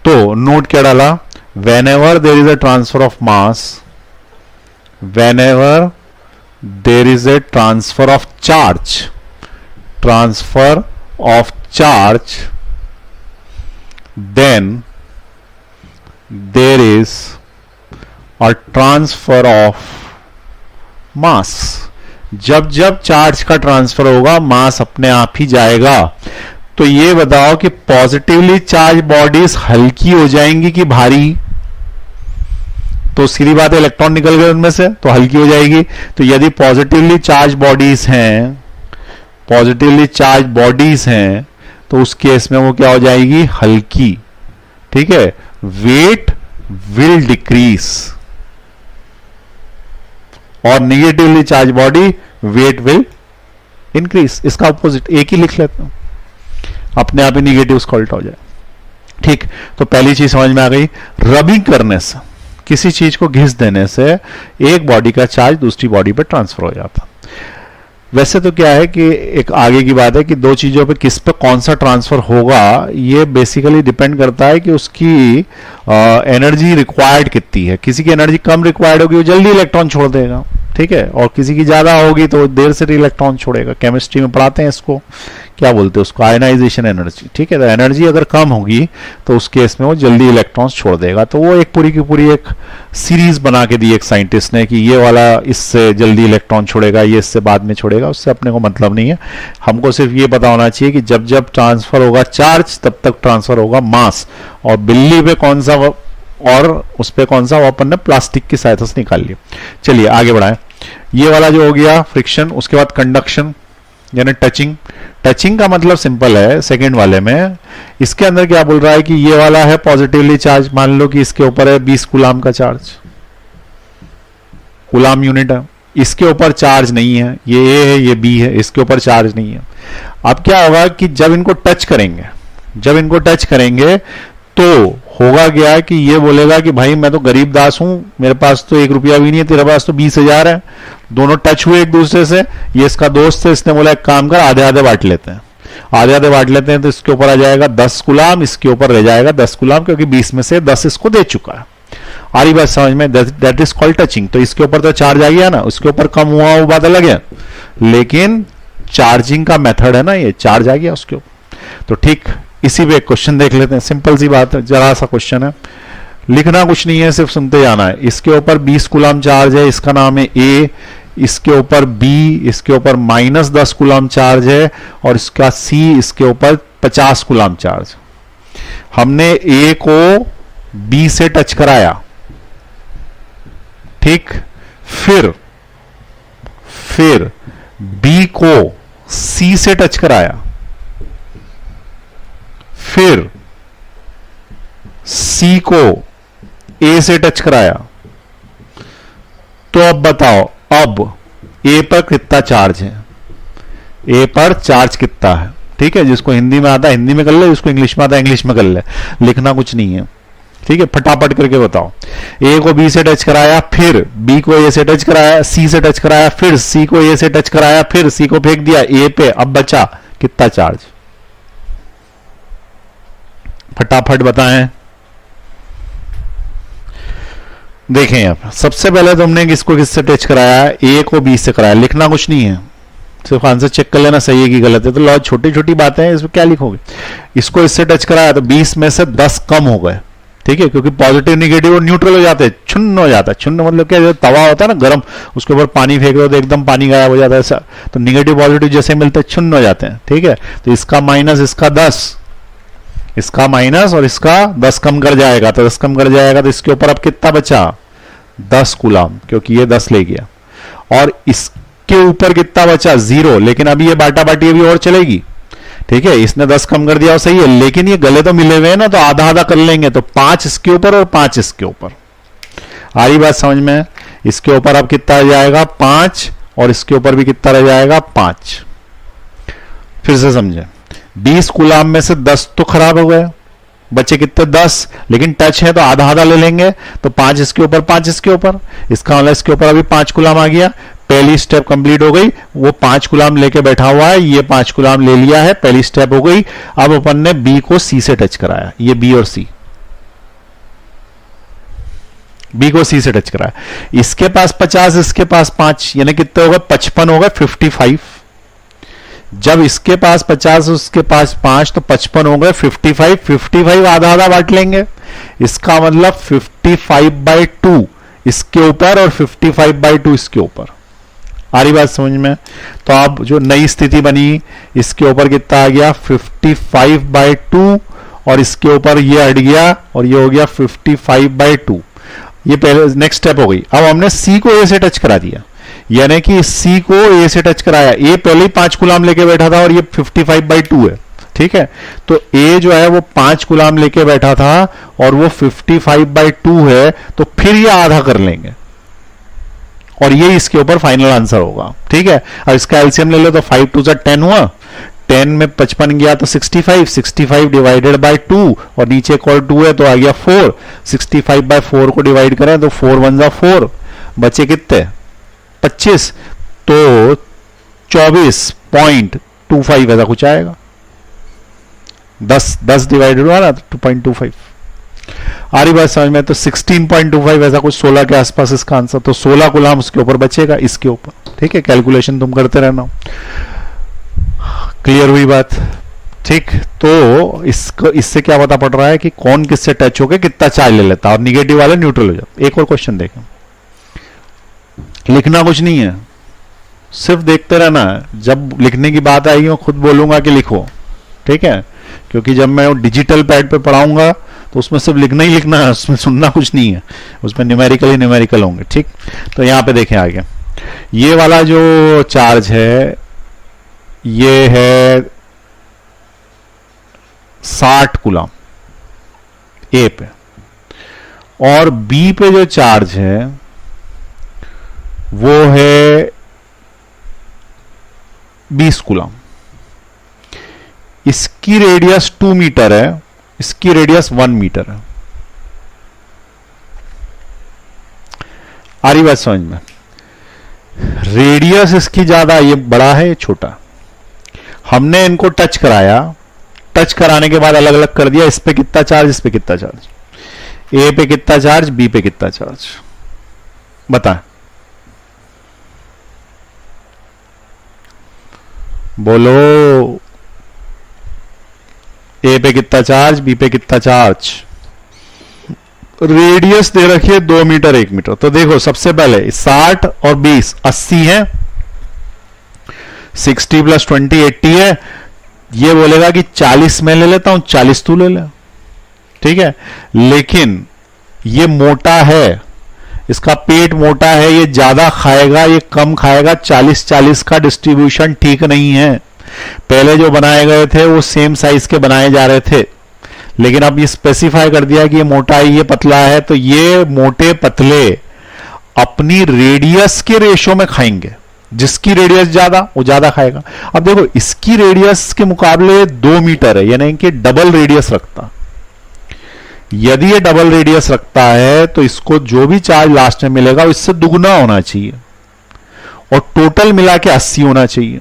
तो नोट क्या डाला, whenever there is a transfer of mass, whenever there is a transfer of charge, then there is a transfer of mass. जब जब चार्ज का ट्रांसफर होगा मास अपने आप ही जाएगा। तो ये बताओ कि पॉजिटिवली चार्ज बॉडीज हल्की हो जाएंगी कि भारी? तो सीधी बात है, इलेक्ट्रॉन निकल गए उनमें से तो हल्की हो जाएगी। तो यदि पॉजिटिवली चार्ज बॉडीज हैं, तो उस केस में वो क्या हो जाएगी, हल्की। ठीक है, वेट विल डिक्रीज, और negatively charge body weight will increase. इसका अपोजिट एक ही लिख लेता हूं, अपने आप ही निगेटिव उसका उल्टा हो जाए। ठीक, तो पहली चीज समझ में आ गई, रबिंग करने से, किसी चीज को घिस देने से एक बॉडी का चार्ज दूसरी बॉडी पर ट्रांसफर हो जाता। वैसे तो क्या है कि एक आगे की बात है कि 2 चीजों पे किस पे कौन सा ट्रांसफर होगा, ये बेसिकली डिपेंड करता है कि उसकी एनर्जी रिक्वायर्ड कितनी है। किसी की एनर्जी कम रिक्वायर्ड होगी वो जल्दी इलेक्ट्रॉन छोड़ देगा, ठीक है, और किसी की ज्यादा होगी तो देर से इलेक्ट्रॉन छोड़ेगा। केमिस्ट्री में पढ़ाते हैं इसको, क्या बोलते हैं उसको, आयनाइजेशन एनर्जी। ठीक है, तो एनर्जी अगर कम होगी तो उस केस में वो जल्दी इलेक्ट्रॉन्स छोड़ देगा। तो वो एक पूरी की पूरी एक सीरीज बना के दी एक साइंटिस्ट ने कि ये वाला इससे जल्दी इलेक्ट्रॉन छोड़ेगा, ये इससे बाद में छोड़ेगा, उससे अपने को मतलब नहीं है। हमको सिर्फ ये पता होना चाहिए कि जब जब ट्रांसफर होगा चार्ज तब तक ट्रांसफर होगा मास। और बिल्ली पे कौन सा और उस पे कौन सा, वो अपन ने प्लास्टिक की सहायता से निकाल लिया। चलिए आगे बढ़ाएं। ये वाला जो हो गया फ्रिक्शन, उसके बाद कंडक्शन यानी टचिंग। टचिंग का मतलब सिंपल है, सेकंड वाले में इसके अंदर क्या बोल रहा है कि ये वाला है पॉजिटिवली चार्ज, मान लो कि इसके ऊपर है 20 कूलाम का चार्ज, कूलाम यूनिट है, इसके ऊपर चार्ज नहीं है, ये ए है ये बी है, इसके ऊपर चार्ज नहीं है। अब क्या होगा कि जब इनको टच करेंगे तो होगा क्या कि ये बोलेगा कि भाई मैं तो गरीब दास हूं, मेरे पास तो 1 रुपया भी नहीं है, तेरे पास तो 20,000 है। दोनों टच हुए एक दूसरे से, ये इसका दोस्त है, इसने बोला एक काम कर आधे आधे बांट लेते हैं, आधे आधे बांट लेते हैं, तो इसके ऊपर आ जाएगा 10 गुलाम, इसके ऊपर रह जाएगा 10 गुलाम, क्योंकि 20 में से 10 इसको दे चुका है। आ रही बात समझ में? That is called touching. तो इसके ऊपर तो चार्ज आ गया ना, उसके ऊपर कम हुआ वो बात अलग है, लेकिन चार्जिंग का मेथड है ना, ये चार्ज आ गया उसके ऊपर। तो ठीक इसी पे एक क्वेश्चन देख लेते हैं, सिंपल सी बात है, जरा सा क्वेश्चन है, लिखना कुछ नहीं है, सिर्फ सुनते जाना है। इसके ऊपर 20 कूलम चार्ज है, इसका नाम है ए, इसके ऊपर बी, इसके ऊपर -10 कूलम चार्ज है, और इसका सी, इसके ऊपर 50 कूलम चार्ज। हमने ए को बी से टच कराया, ठीक, फिर बी को सी से टच कराया, फिर सी को ए से टच कराया। तो अब बताओ, अब ए पर कितना चार्ज है, ए पर चार्ज कितना है? ठीक है, जिसको हिंदी में आता है हिंदी में कर ले, जिसको इंग्लिश में आता है इंग्लिश में कर ले, लिखना कुछ नहीं है। ठीक है, फटाफट करके बताओ। ए को बी से टच कराया, फिर बी को ए से टच कराया, सी से टच कराया, फिर सी को ए से टच कराया, फिर सी को फेंक दिया ए पे, अब बचा कितना चार्ज? फटाफट बताएं। देखें अब, सबसे पहले तुमने किसको किससे टच कराया? ए को बी से कराया, लिखना कुछ नहीं है, सिर्फ आंसर चेक कर लेना सही है कि गलत है। तो लो छोटी छोटी बातें हैं, इसमें क्या लिखोगे? इसको इससे टच कराया तो 20 में से 10 कम हो गए, ठीक है, क्योंकि पॉजिटिव निगेटिव और न्यूट्रल हो जाते हैं, छुन्न हो जाता है। छुन्न मतलब क्या, जो तवा होता है ना गरम, उसके ऊपर पानी फेंक दो तो एकदम पानी गायब हो जाता है, ऐसा। तो निगेटिव पॉजिटिव जैसे मिलते हैं छुन्न हो जाते हैं, ठीक है। तो इसका माइनस, इसका 10, इसका माइनस और इसका 10 कम कर जाएगा, तो 10 कम कर जाएगा, तो इसके ऊपर अब कितना बचा? 10 कूलम, क्योंकि ये 10 ले गया। और इसके ऊपर कितना बचा? 0। लेकिन अभी ये बाटा बाटी अभी और चलेगी, ठीक है, इसने 10 कम कर दिया और सही है, लेकिन ये गले तो मिले हुए हैं ना, तो आधा आधा कर लेंगे, तो 5 इसके ऊपर और 5 इसके ऊपर। आ रही बात समझ में? इसके ऊपर अब कितना रह जाएगा? 5, और इसके ऊपर भी कितना रह जाएगा? 5। फिर से समझे, 20 कूलम में से 10 तो खराब हो गए, बच्चे कितने? 10, लेकिन टच है तो आधा आधा ले लेंगे, तो 5 इसके ऊपर 5 इसके ऊपर, इसका मतलब इसके ऊपर अभी 5 कूलम आ गया। पहली स्टेप कंप्लीट हो गई, वो 5 कूलम लेके बैठा हुआ है, ये 5 कूलम ले लिया है, पहली स्टेप हो गई। अब अपन ने बी को सी से टच कराया, ये बी और सी, बी को सी से टच कराया, इसके पास 50, इसके पास 5, यानी कितने हो गए? 55 हो गए, 55। जब इसके पास 50, उसके पास 5, तो 55 हो गए 55। 55 आधा आधा बांट लेंगे, इसका मतलब 55/2 इसके ऊपर और 55/2 इसके ऊपर। आ रही बात समझ में? तो अब जो नई स्थिति बनी, इसके ऊपर कितना आ गया? 55/2, और इसके ऊपर ये हट गया और ये हो गया 55/2। ये पहले नेक्स्ट स्टेप हो गई। अब हमने सी को ए से टच करा दिया, यानी कि सी को ए से टच कराया, ए पहले ही 5 कूलम लेके बैठा था और ये 55/2 है, ठीक है। तो ए जो है वो 5 कूलम लेके बैठा था और वो 55/2 है, तो फिर ये आधा कर लेंगे और ये इसके ऊपर फाइनल आंसर होगा, ठीक है। अब इसका एलसीएम ले लो, तो 5 2 10 हुआ, 10 में 55 गया तो 65, 65 डिवाइडेड बाय 2, और नीचे एक और 2 है तो आ गया 4, 65/4 को डिवाइड करें तो 4 1 जा 4, बचे कितने? 25, तो 24.25 ऐसा कुछ आएगा। 10 डिवाइडेड हुआ ना, 2.25। आ रही बात समझ में? तो 16.25 ऐसा कुछ, 16 के आसपास इसका आंसर। तो 16 कूलम उसके ऊपर बचेगा, इसके ऊपर, ठीक है। कैलकुलेशन तुम करते रहना। क्लियर हुई बात? ठीक। तो इससे क्या पता पड़ रहा है कि कौन किससे टच होकर कितना चार्ज ले लेता है, और निगेटिव वाले न्यूट्रल हो जाता। एक और क्वेश्चन देखें, लिखना कुछ नहीं है, सिर्फ देखते रहना है। जब लिखने की बात आएगी मैं खुद बोलूंगा कि लिखो, ठीक है, क्योंकि जब मैं डिजिटल पैड पे पढ़ाऊंगा तो उसमें सिर्फ लिखना ही लिखना है, उसमें सुनना कुछ नहीं है, उसमें न्यूमेरिकल ही न्यूमेरिकल होंगे, ठीक। तो यहां पे देखें आगे, ये वाला जो चार्ज है ये है 60 कूलम ए पे, और बी पे जो चार्ज है वो है 20 कूलम। इसकी रेडियस 2 मीटर है, इसकी रेडियस 1 मीटर है, आ रही बात समझ में? रेडियस इसकी ज्यादा, ये बड़ा है, ये छोटा। हमने इनको टच कराया, टच कराने के बाद अलग अलग कर दिया, इस पे कितना चार्ज, इस पे कितना चार्ज, ए पे कितना चार्ज, बी पे कितना चार्ज, बता बोलो। ए पे कितना चार्ज, बी पे कितना चार्ज। रेडियस दे रखी है 2 मीटर 1 मीटर। तो देखो सबसे पहले 60 और 20 80 है, 60 + 20 80 है। ये बोलेगा कि 40 मैं ले लेता हूं, 40 तू ले ले, ठीक है। लेकिन ये मोटा है, इसका पेट मोटा है, ये ज्यादा खाएगा, ये कम खाएगा। 40-40 का डिस्ट्रीब्यूशन ठीक नहीं है। पहले जो बनाए गए थे वो सेम साइज के बनाए जा रहे थे, लेकिन अब ये स्पेसिफाई कर दिया कि ये मोटा है, ये पतला है। तो ये मोटे पतले अपनी रेडियस के रेशो में खाएंगे, जिसकी रेडियस ज्यादा वो ज्यादा खाएगा। अब देखो इसकी रेडियस के मुकाबले 2 मीटर है, यानी कि डबल रेडियस रखता। यदि ये डबल रेडियस रखता है तो इसको जो भी चार्ज लास्ट में मिलेगा वो इससे दुगना होना चाहिए, और टोटल मिला के 80 होना चाहिए।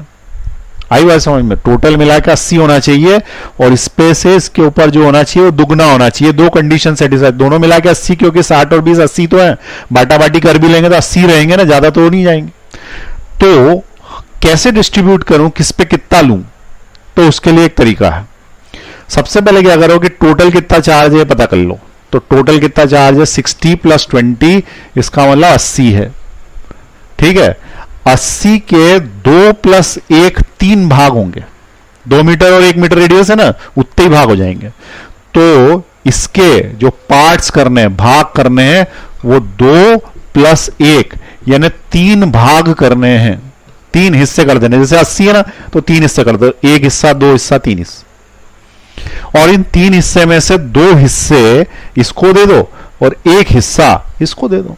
आई बात समझ में? टोटल मिला के 80 होना चाहिए, और इस पे से इसके ऊपर जो होना चाहिए वो दुगना होना चाहिए। दो कंडीशन सेटिस्फाई, दोनों मिला के 80, क्योंकि 60 और 20 80 तो है, बाटा बाटी कर भी लेंगे तो 80 रहेंगे ना, ज्यादा तो नहीं जाएंगे। तो कैसे डिस्ट्रीब्यूट करूं, किस पे कितना लूं? तो उसके लिए एक तरीका है। सबसे पहले क्या करो कि टोटल कितना चार्ज है पता कर लो। तो टोटल कितना चार्ज है, 60 + 20, इसका मतलब 80 है, ठीक है। 80 के 2 + 1 3 भाग होंगे। 2 मीटर और 1 मीटर रेडियस है ना, उतने ही भाग हो जाएंगे। तो इसके जो पार्ट्स करने हैं, भाग करने हैं, वो 2 + 1 यानी 3 भाग करने हैं। 3 हिस्से कर देने, जैसे 80 है ना, तो 3 हिस्से कर दो, 1 हिस्सा 2 हिस्सा 3 हिस्से। और इन 3 हिस्से में से 2 हिस्से इसको दे दो और 1 हिस्सा इसको दे दो।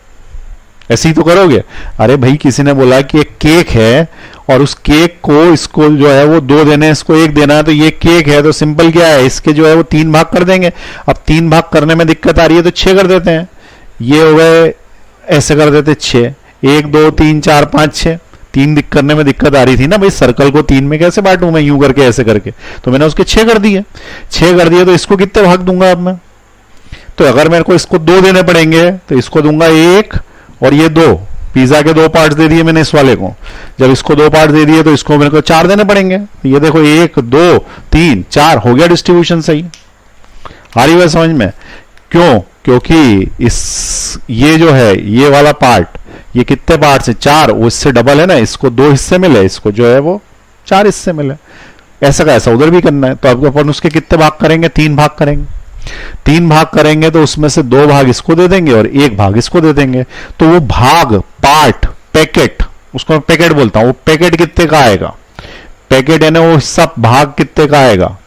ऐसे ही तो करोगे। अरे भाई किसी ने बोला कि एक केक है और उस केक को इसको जो है वो 2 देने हैं, इसको 1 देना है, तो ये केक है तो सिंपल क्या है, इसके जो है वो 3 भाग कर देंगे। अब 3 भाग करने में दिक्कत आ रही है तो 6 कर देते हैं। ये हो गए, ऐसे कर देते 6, 1 2 3 4 5 6। 3 करने में दिक्कत आ रही थी ना भाई, सर्कल को 3 में कैसे बांटूं मैं, यूं करके ऐसे करके, तो मैंने उसके 6 कर दिए। 6 कर दिए तो इसको कितने भाग दूंगा अब मैं? तो अगर मेरे को इसको 2 देने पड़ेंगे तो इसको दूंगा 1 और ये 2। पिज्जा के 2 पार्ट्स दे दिए मैंने इस वाले को। जब इसको 2 पार्ट दे दिए तो इसको मेरे को 4 देने पड़ेंगे। ये देखो 1 2 3 4 हो गया डिस्ट्रीब्यूशन सही। आ रही है समझ में? क्यों? क्योंकि इस ये जो है ये वाला पार्ट, ये कितने पार्ट से 4, वो इससे डबल है ना, इसको 2 हिस्से मिले, इसको जो है वो 4 हिस्से मिले। ऐसा का ऐसा उधर भी करना है। तो अब अपन उसके कितने भाग करेंगे? 3 भाग करेंगे। 3 भाग करेंगे तो उसमें से 2 भाग इसको दे देंगे और 1 भाग इसको दे देंगे। तो वो भाग, पार्ट, पैकेट, उसको मैं पैकेट बोलता हूं, वो पैकेट कितने का आएगा? पैकेट है ना, वो हिस्सा भाग कितने का आएगा?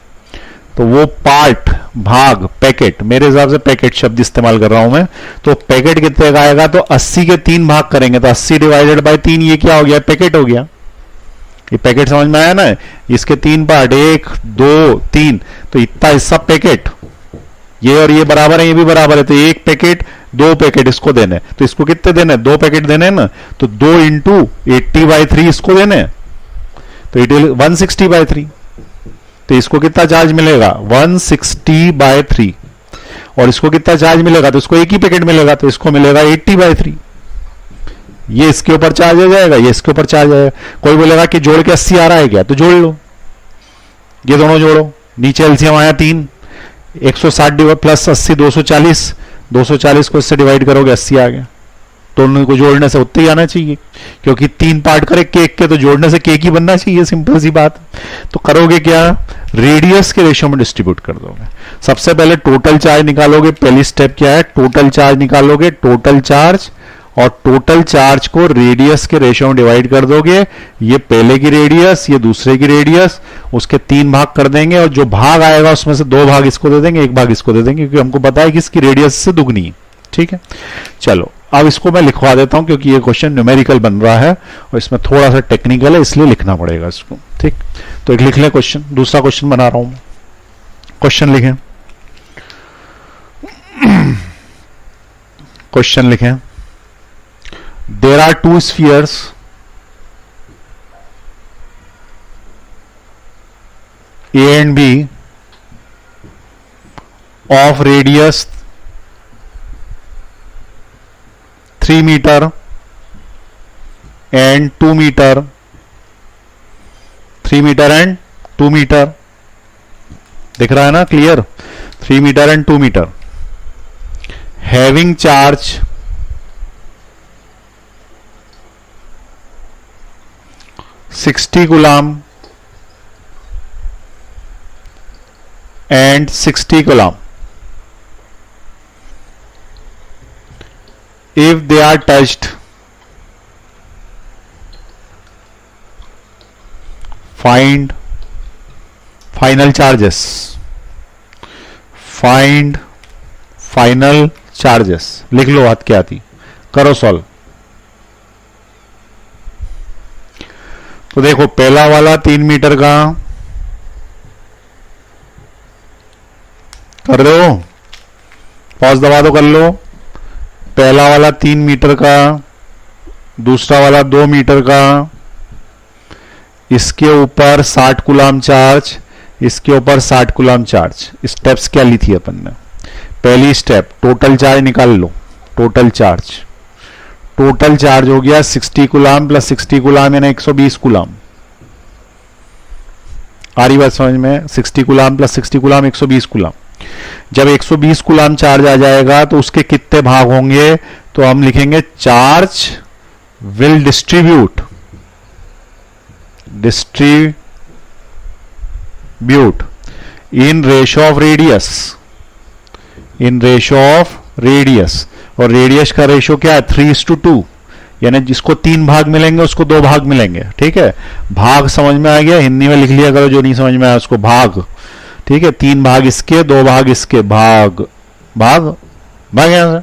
तो वो पार्ट, भाग, पैकेट, मेरे हिसाब से पैकेट शब्द इस्तेमाल कर रहा हूं मैं। तो पैकेट कितने का आएगा? तो 80 के 3 भाग करेंगे तो 80 / 3, ये क्या हो गया? पैकेट हो गया। ये पैकेट समझ में आया ना? इसके 3 पार्ट, 1 2 3, तो इतना हिस्सा पैकेट। ये और ये बराबर है, ये भी बराबर है, तो 1 पैकेट 2 पैकेट इसको देने। तो इसको कितने देने? 2 पैकेट देने ना, तो 2 × 80/3 इसको देने, तो इट 160/3। तो इसको कितना चार्ज मिलेगा? 160/3। और इसको कितना चार्ज मिलेगा? तो इसको 1 ही पैकेट मिलेगा, तो इसको मिलेगा 80/3। ये इसके ऊपर चार्ज आ जाएगा, ये इसके ऊपर चार्ज आएगा। कोई बोलेगा कि जोड़ के 80 आ रहा है क्या? तो जोड़ लो, ये दोनों जोड़ो, नीचे एलसीएम आया 3, 160 + 80 240, 240 को इससे डिवाइड करोगे 80 आ गया। दोनों को जोड़ने से उतने ही आना चाहिए, क्योंकि 3 पार्ट करे केक के, तो जोड़ने से केक ही बनना चाहिए, सिंपल सी बात। तो करोगे क्या? रेडियस के रेशियो में डिस्ट्रीब्यूट कर दोगे। सबसे पहले टोटल चार्ज निकालोगे। पहली स्टेप क्या है? टोटल चार्ज निकालोगे, टोटल चार्ज, और टोटल चार्ज को रेडियस के रेशियो में डिवाइड कर दोगे। ये पहले की रेडियस, ये दूसरे की रेडियस, उसके 3 भाग कर देंगे, और जो भाग आएगा उसमें से 2 भाग इसको दे देंगे, 1 भाग इसको दे देंगे, क्योंकि हमको पता है कि इसकी रेडियस से दुगनी है। ठीक है, चलो अब इसको मैं लिखवा देता हूं, क्योंकि ये क्वेश्चन न्यूमेरिकल बन रहा है और इसमें थोड़ा सा टेक्निकल है, इसलिए लिखना पड़ेगा इसको। ठीक, तो एक लिख लें क्वेश्चन। दूसरा क्वेश्चन बना रहा हूं, क्वेश्चन लिखें। क्वेश्चन लिखें, there are two spheres A and B of radius 3 meter and 2 meter, 3 meter and 2 meter, दिख रहा है ना clear? 3 meter and 2 meter, having charge 60 coulomb and 60 coulomb. If they are touched, find final charges. Find final charges. लिख लो बात क्या आती, करो solve. तो देखो पहला वाला 3 मीटर का कर रहे हो, पॉज दबा दो, कर लो. पहला वाला 3 मीटर का, दूसरा वाला 2 मीटर का, इसके ऊपर 60 कूलम चार्ज, इसके ऊपर 60 कूलम चार्ज. स्टेप्स क्या ली थी अपन ने? पहली स्टेप टोटल चार्ज निकाल लो. टोटल चार्ज हो गया 60 कूलम प्लस 60 कूलम यानी 120 कूलम. आ रही बात समझ में? 60 कूलम प्लस 60 कूलम 120 कूलम. जब 120 कूलम चार्ज आ जाएगा तो उसके कितने भाग होंगे? तो हम लिखेंगे charge will distribute in ratio of radius. और रेडियस का रेशियो क्या है? 3:2. यानी जिसको 3 भाग मिलेंगे उसको 2 भाग मिलेंगे. ठीक है, भाग समझ में आ गया? हिंदी में लिख लिया करो, जो नहीं समझ में आया उसको भाग. ठीक है, 3 भाग इसके, 2 भाग इसके, भाग यहां से.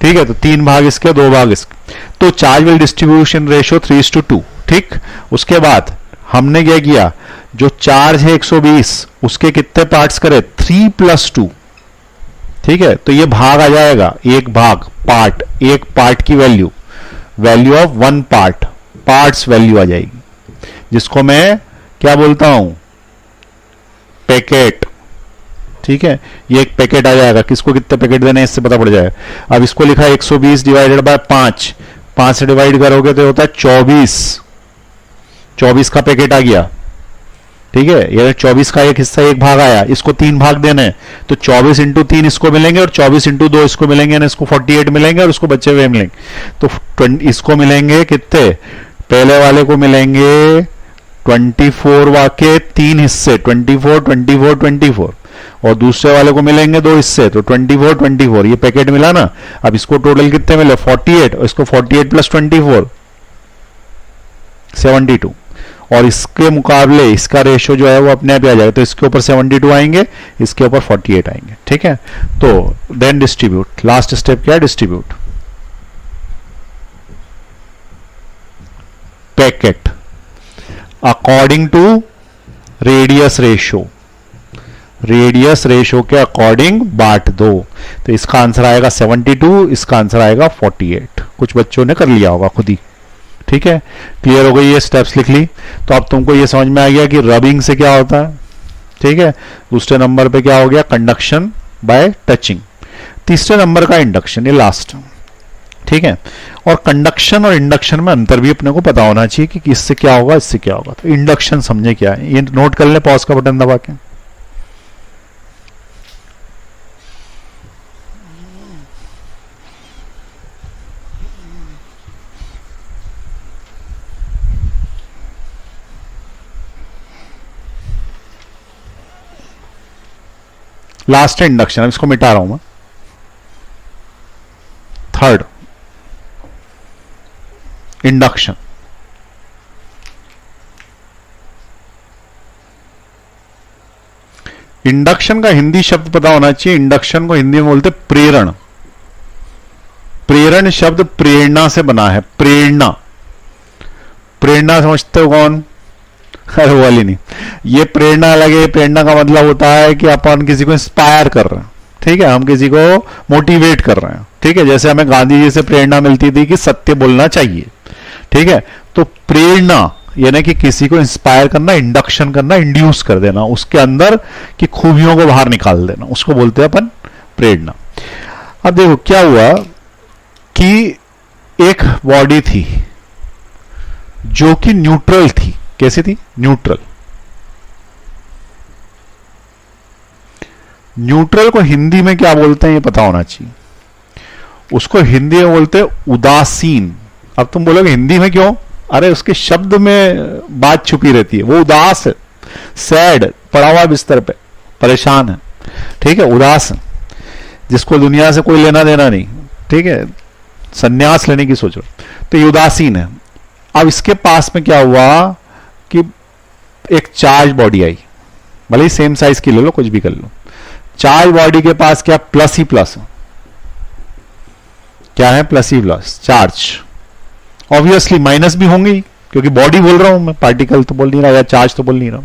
ठीक है, तो 3 भाग इसके, 2 भाग इसके. तो चार्ज विल डिस्ट्रीब्यूशन रेशियो 3:2. ठीक, उसके बाद हमने क्या किया? जो चार्ज है 120 उसके कितने पार्ट्स करे? 3 + 2. ठीक है, तो ये भाग आ जाएगा. एक पार्ट की वैल्यू ऑफ 1 पार्ट्स वैल्यू आ जाएगी, जिसको मैं क्या बोलता हूं? पैकेट. ठीक है, ये एक पैकेट आ जाएगा. किसको कितने पैकेट देने हैं इससे पता पड़ जाएगा. अब इसको लिखा है 120 डिवाइडेड बाय 5. 5 से डिवाइड करोगे तो होता है 24 का पैकेट आ गया. ठीक है, ये 24 का एक हिस्सा, एक भाग आया. इसको 3 भाग देने हैं तो 24 × 3 इसको मिलेंगे और 24 × 2 इसको मिलेंगे, यानी इसको 48 मिलेंगे और उसको बच्चे हुए मिलेंगे. तो इसको मिलेंगे कितने? पहले वाले को मिलेंगे 24 वाके 3 हिस्से, 24 और दूसरे वाले को मिलेंगे 2 हिस्से, तो 24. ये पैकेट मिला ना. अब इसको टोटल कितने मिले? 48. और इसको 48 + 24 72. और इसके मुकाबले इसका रेशियो जो है वो अपने आप आ जाएगा. तो इसके ऊपर 72 आएंगे, इसके ऊपर 48 आएंगे. ठीक है, तो देन डिस्ट्रीब्यूट. लास्ट स्टेप क्या है? Distribute packet according to radius ratio के अकॉर्डिंग बांट दो. तो इसका आंसर आएगा 72, इसका आंसर आएगा 48. कुछ बच्चों ने कर लिया होगा खुद ही. ठीक है, क्लियर हो गई? ये स्टेप्स लिख ली. तो अब तुमको ये समझ में आ गया कि रबिंग से क्या होता है. ठीक है, दूसरे नंबर पे क्या हो गया? Conduction bye touching. तीसरे नंबर का इंडक्शन, ये लास्ट. ठीक है, और कंडक्शन और इंडक्शन में अंतर भी अपने को पता होना चाहिए कि इससे क्या होगा, इससे क्या होगा. तो इंडक्शन समझे क्या है, ये नोट कर ले पॉज का बटन दबा के. लास्ट है इंडक्शन. अब इसको मिटा रहा हूं मैं. Third, induction. इंडक्शन का हिंदी शब्द पता होना चाहिए. इंडक्शन को हिंदी में बोलते प्रेरण. प्रेरण शब्द प्रेरणा से बना है. प्रेरणा समझते हो कौन? अरे वो वाली नहीं. ये प्रेरणा अलग है. प्रेरणा का मतलब होता है कि अपन किसी को इंस्पायर कर रहे हैं. ठीक है, हम किसी को मोटिवेट कर रहे हैं. ठीक है, जैसे हमें गांधी जी से प्रेरणा मिलती थी कि सत्य बोलना चाहिए, ठीक है, तो प्रेरणा यानी कि किसी को इंस्पायर करना, इंडक्शन करना, इंड्यूस कर देना, उसके अंदर की खूबियों को बाहर निकाल देना, उसको बोलते हैं अपन प्रेरणा। अब देखो क्या हुआ कि एक बॉडी थी जो कि न्यूट्रल थी। कैसी थी? न्यूट्रल। न्यूट्रल को हिंदी में क्या बोलते हैं ये पता होना चाहिए। उसको हिंदी में बोलते हैं उदासीन। अब तुम बोलोगे हिंदी में क्यों? अरे उसके शब्द में बात छुपी रहती है। वो उदास है, सैड, पड़ा हुआ बिस्तर पे, परेशान है, ठीक है, उदास है, जिसको दुनिया से कोई लेना देना नहीं, ठीक है, संन्यास लेने की सोचो, तो ये उदासीन है। अब इसके पास में क्या हुआ कि एक चार्ज बॉडी आई, भले ही सेम साइज की ले लो, कुछ भी कर लो। चार्ज बॉडी के पास क्या? प्लस ही प्लस। क्या है? प्लस ही प्लस चार्ज। ऑब्वियसली माइनस भी होंगे क्योंकि बॉडी बोल रहा हूं मैं, पार्टिकल तो बोल नहीं रहा या चार्ज तो बोल नहीं रहा।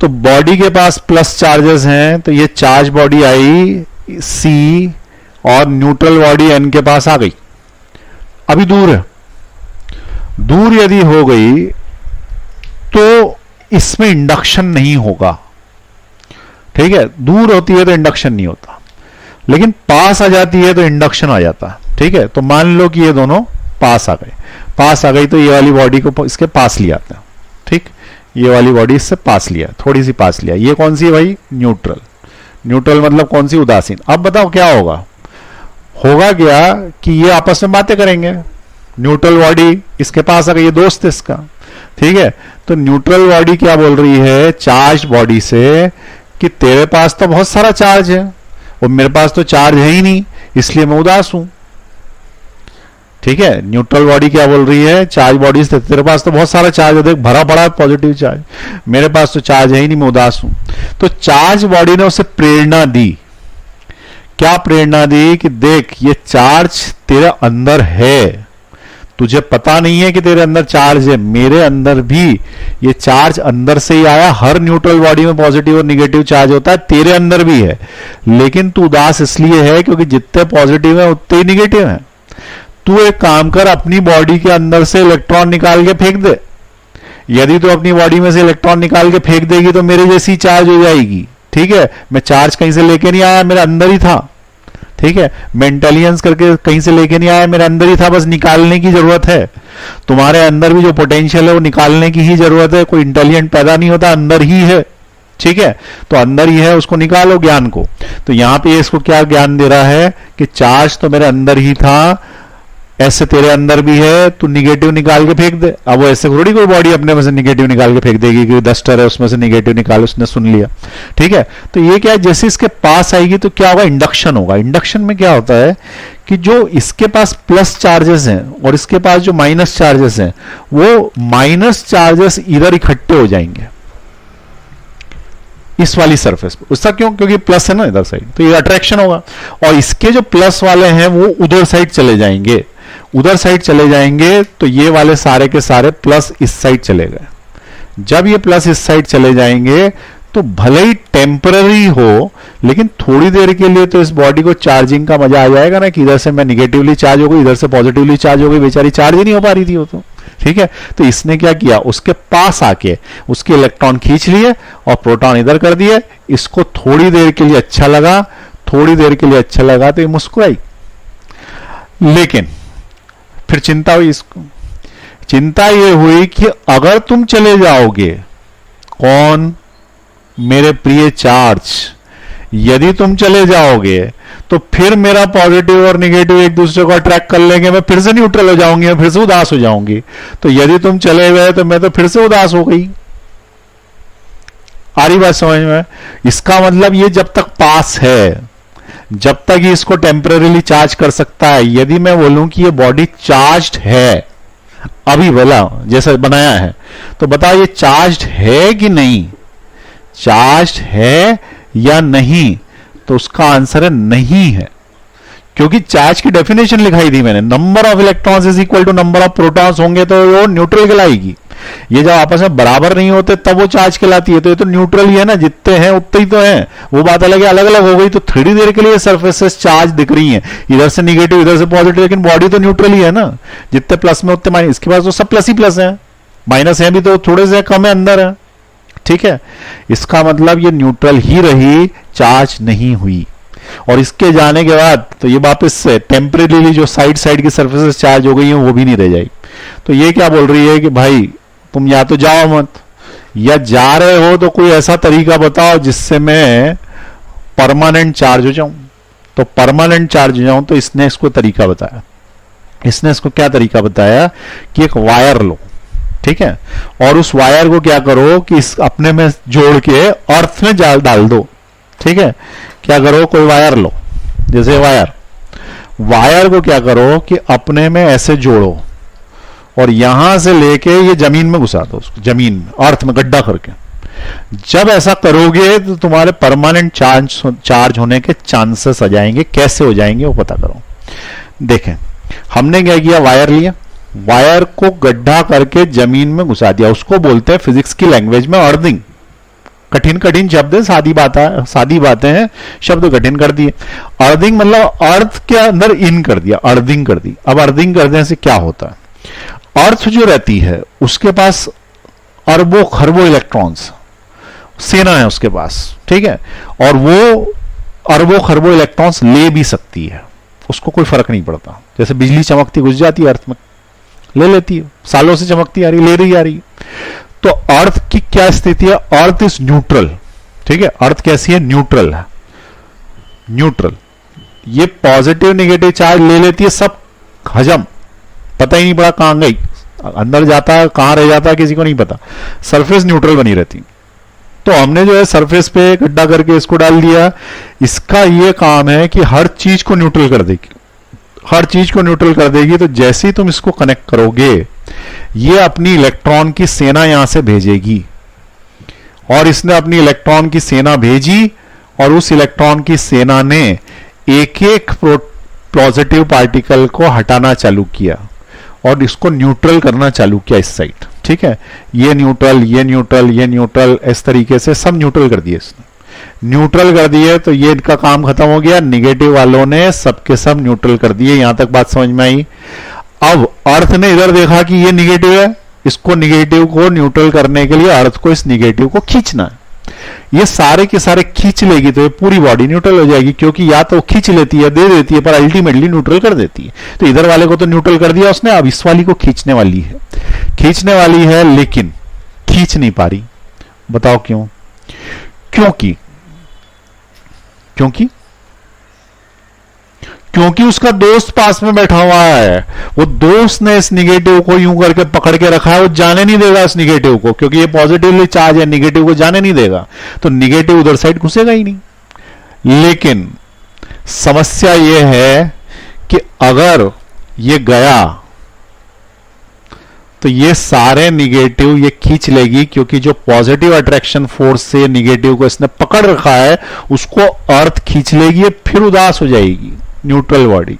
तो बॉडी के पास प्लस चार्जेस हैं, तो ये चार्ज बॉडी आई सी और न्यूट्रल बॉडी एन के पास आ गई। अभी दूर है, दूर यदि हो गई तो इसमें इंडक्शन नहीं होगा, ठीक है, दूर होती है तो इंडक्शन नहीं होता, लेकिन पास आ जाती है तो इंडक्शन आ जाता है, ठीक है। तो मान लो कि ये दोनों पास आ गए, पास आ गई तो ये वाली बॉडी को इसके पास ले आते हैं, ठीक, ये वाली बॉडी इससे पास लिया, थोड़ी सी पास लिया। ये कौन सी है भाई? न्यूट्रल। न्यूट्रल मतलब कौन सी? उदासीन। अब बताओ क्या होगा? होगा क्या कि ये आपस में बातें करेंगे। न्यूट्रल बॉडी इसके पास आ गई, ये दोस्त है इसका, ठीक है। तो न्यूट्रल बॉडी क्या बोल रही है चार्ज बॉडी से कि तेरे पास तो बहुत सारा चार्ज है और मेरे पास तो चार्ज है ही नहीं, इसलिए मैं उदास हूं, ठीक है। न्यूट्रल बॉडी क्या बोल रही है चार्ज बॉडी से, तेरे पास तो बहुत सारा चार्ज है, देख भरा पड़ा है पॉजिटिव चार्ज, मेरे पास तो चार्ज है ही नहीं, मैं उदास हूं। तो चार्ज बॉडी ने उसे प्रेरणा दी। क्या प्रेरणा दी? कि देख ये चार्ज तेरे अंदर है, तुझे पता नहीं है कि तेरे अंदर चार्ज है, मेरे अंदर भी ये चार्ज अंदर से ही आया। हर न्यूट्रल बॉडी में पॉजिटिव और निगेटिव चार्ज होता है, तेरे अंदर भी है, लेकिन तू उदास इसलिए है क्योंकि जितने पॉजिटिव है उतने ही निगेटिव है। तू एक काम कर, अपनी बॉडी के अंदर से इलेक्ट्रॉन निकाल के फेंक दे। यदि तू अपनी बॉडी में से इलेक्ट्रॉन निकाल के फेंक देगी तो मेरे जैसी चार्ज हो जाएगी, ठीक है। मैं चार्ज कहीं से लेके नहीं आया, मेरे अंदर ही था, ठीक है। मैं इंटेलिजेंस करके कहीं से लेके नहीं आया, मेरे अंदर ही था, बस निकालने की जरूरत है। तुम्हारे अंदर भी जो पोटेंशियल है वो निकालने की ही जरूरत है, कोई इंटेलिजेंट पैदा नहीं होता, अंदर ही है, ठीक है। तो अंदर ही है, उसको निकालो ज्ञान को। तो यहां पे इसको क्या ज्ञान दे रहा है कि चार्ज तो मेरे अंदर ही था, ऐसे तेरे अंदर भी है, तू निगेटिव निकाल के फेंक दे। अब वो ऐसे थोड़ी कोई बॉडी अपने में से निगेटिव निकाल के फेंक देगी कि डस्टर है उसमें से निगेटिव निकाल, उसने सुन लिया, ठीक है। तो ये क्या है, जैसे इसके पास आएगी तो क्या होगा? इंडक्शन होगा। इंडक्शन में क्या होता है कि जो इसके पास प्लस चार्जेस हैं और इसके पास जो माइनस चार्जेस हैं, वो माइनस चार्जेस इधर इकट्ठे हो जाएंगे इस वाली सरफेस पर। उसका क्यों? क्योंकि प्लस है ना इधर साइड, तो ये अट्रैक्शन होगा। और इसके जो प्लस वाले हैं वो उधर साइड चले जाएंगे, उधर साइड चले जाएंगे, तो ये वाले सारे के सारे प्लस इस साइड चले गए। जब ये प्लस इस साइड चले जाएंगे तो भले ही टेम्पररी हो, लेकिन थोड़ी देर के लिए तो इस बॉडी को चार्जिंग का मजा आ जाएगा ना, कि इधर से मैं निगेटिवली चार्ज हो गई, इधर से पॉजिटिवली चार्ज हो गई, बेचारी चार्ज ही नहीं हो पा रही थी वो तो, ठीक है। तो इसने क्या किया, उसके पास आके उसके इलेक्ट्रॉन खींच लिए और प्रोटॉन इधर कर दिए। इसको थोड़ी देर के लिए अच्छा लगा, थोड़ी देर के लिए अच्छा लगा तो ये मुस्कुराई, लेकिन फिर चिंता हुई इसको। चिंता ये हुई कि अगर तुम चले जाओगे, कौन? मेरे प्रिय चार्ज, यदि तुम चले जाओगे तो फिर मेरा पॉजिटिव और निगेटिव एक दूसरे को अट्रैक्ट कर लेंगे, मैं फिर से न्यूट्रल हो जाऊंगी, मैं फिर से उदास हो जाऊंगी। तो यदि तुम चले गए तो मैं तो फिर से उदास हो गई। आ रही बात समझ में? इसका मतलब ये जब तक पास है, जब तक ये इसको टेम्परेरीली चार्ज कर सकता है। यदि मैं बोलूं कि ये बॉडी चार्ज्ड है, अभी बोला जैसा बनाया है, तो बताओ ये चार्ज्ड है कि नहीं? चार्ज्ड है या नहीं? तो उसका आंसर है नहीं है, क्योंकि चार्ज की डेफिनेशन लिखाई थी मैंने, number of electrons is equal to number of protons होंगे तो वो न्यूट्रल कहलाएगी। ये जब आपस में बराबर नहीं होते तब वो चार्ज कहलाती है। तो ये तो न्यूट्रल ही है ना, जितने हैं उतने ही तो हैं। वो बात अलग है, अलग अलग हो गई तो थोड़ी देर के लिए सरफेसेस चार्ज दिख रही हैं, इधर से निगेटिव इधर से पॉजिटिव, लेकिन बॉडी तो न्यूट्रल ही है ना। जितने प्लस में उतने माइनस, इसके पास तो सब प्लस ही प्लस है, माइनस है भी तो थोड़े से कम है अंदर है। ठीक है, इसका मतलब ये न्यूट्रल ही रही, चार्ज नहीं हुई। और इसके जाने के बाद तो ये वापस से टेम्परेरीली जो साइड साइड की सर्फेसेस चार्ज हो गई हैं वो भी नहीं रह जाएगी। तो ये क्या बोल रही है कि भाई तुम या तो जाओ मत, या जा रहे हो तो कोई ऐसा तरीका बताओ जिससे मैं परमानेंट चार्ज हो जाऊं। तो परमानेंट चार्ज हो जाऊं तो इसने इसको तरीका बताया। इसने इसको क्या तरीका बताया कि एक वायर लो, ठीक है, और उस वायर को क्या करो कि इस अपने में जोड़ के अर्थ में जाल डाल दो। ठीक है, क्या करो, कोई वायर लो, जैसे वायर को क्या करो कि अपने में ऐसे जोड़ो और यहां से लेके ये जमीन में घुसा दो, उसको जमीन में अर्थ में गड्ढा करके। जब ऐसा करोगे तो तुम्हारे परमानेंट चार्ज होने के चांसेस आ जाएंगे। कैसे हो जाएंगे वो पता करो। देखें, हमने क्या किया, वायर लिया, वायर को गड्ढा करके जमीन में घुसा दिया। उसको बोलते हैं फिजिक्स की लैंग्वेज में अर्थिंग। कठिन कठिन शब्द है, सादी बातें हैं, शब्द कठिन कर दिए। अर्थिंग मतलब अर्थ के अंदर इन कर दिया, अर्थिंग कर दी। अब अर्थिंग कर देने से क्या होता है, अर्थ जो रहती है उसके पास अरबों खरबों इलेक्ट्रॉन्स, सेना है उसके पास, ठीक है, और वो अरबों खरबों इलेक्ट्रॉन्स ले भी सकती है, उसको कोई फर्क नहीं पड़ता। जैसे बिजली चमकती घुस जाती है अर्थ में, ले लेती है, सालों से चमकती आ रही, ले रही आ रही। तो अर्थ की क्या स्थिति है, अर्थ इज न्यूट्रल। ठीक है, अर्थ कैसी है, न्यूट्रल है, न्यूट्रल। ये पॉजिटिव नेगेटिव चार्ज ले लेती है, सब हजम, पता ही नहीं पड़ा कहां गई, अंदर जाता है कहां रह जाता है किसी को नहीं पता, सरफेस न्यूट्रल बनी रहती। तो हमने जो है सरफेस पे गड्ढा करके इसको डाल दिया। इसका ये काम है कि हर चीज को न्यूट्रल कर देगी, हर चीज को न्यूट्रल कर देगी। तो जैसे ही तुम इसको कनेक्ट करोगे, ये अपनी इलेक्ट्रॉन की सेना यहां से भेजेगी, और इसने अपनी इलेक्ट्रॉन की सेना भेजी, और उस इलेक्ट्रॉन की सेना ने एक एक पॉजिटिव पार्टिकल को हटाना चालू किया और इसको न्यूट्रल करना चालू किया इस साइड। ठीक है, ये न्यूट्रल, ये न्यूट्रल, ये न्यूट्रल, इस तरीके से सब न्यूट्रल कर दिए इसने। न्यूट्रल कर दिए तो ये इनका काम खत्म हो गया। निगेटिव वालों ने सबके सब न्यूट्रल कर दिए। यहां तक बात समझ में आई। अब अर्थ ने इधर देखा कि ये निगेटिव है, इसको निगेटिव को न्यूट्रल करने के लिए अर्थ को इस निगेटिव को खींचना है। ये सारे के सारे खींच लेगी तो ये पूरी बॉडी न्यूट्रल हो जाएगी, क्योंकि या तो खींच लेती है, दे देती है, पर अल्टीमेटली न्यूट्रल कर देती है। तो इधर वाले को तो न्यूट्रल कर दिया उसने, अब इस वाली को खींचने वाली है, खींचने वाली है, लेकिन खींच नहीं पा रही। बताओ क्यों? क्योंकि क्योंकि क्योंकि उसका दोस्त पास में बैठा हुआ है। वो दोस्त ने इस निगेटिव को यूं करके पकड़ के रखा है, वो जाने नहीं देगा इस निगेटिव को, क्योंकि ये पॉजिटिवली चार्ज है, निगेटिव को जाने नहीं देगा, तो निगेटिव उधर साइड घुसेगा ही नहीं। लेकिन समस्या ये है कि अगर ये गया तो ये सारे निगेटिव ये खींच लेगी, क्योंकि जो पॉजिटिव अट्रैक्शन फोर्स से निगेटिव को इसने पकड़ रखा है उसको अर्थ खींच लेगी, फिर उदास हो जाएगी न्यूट्रल बॉडी।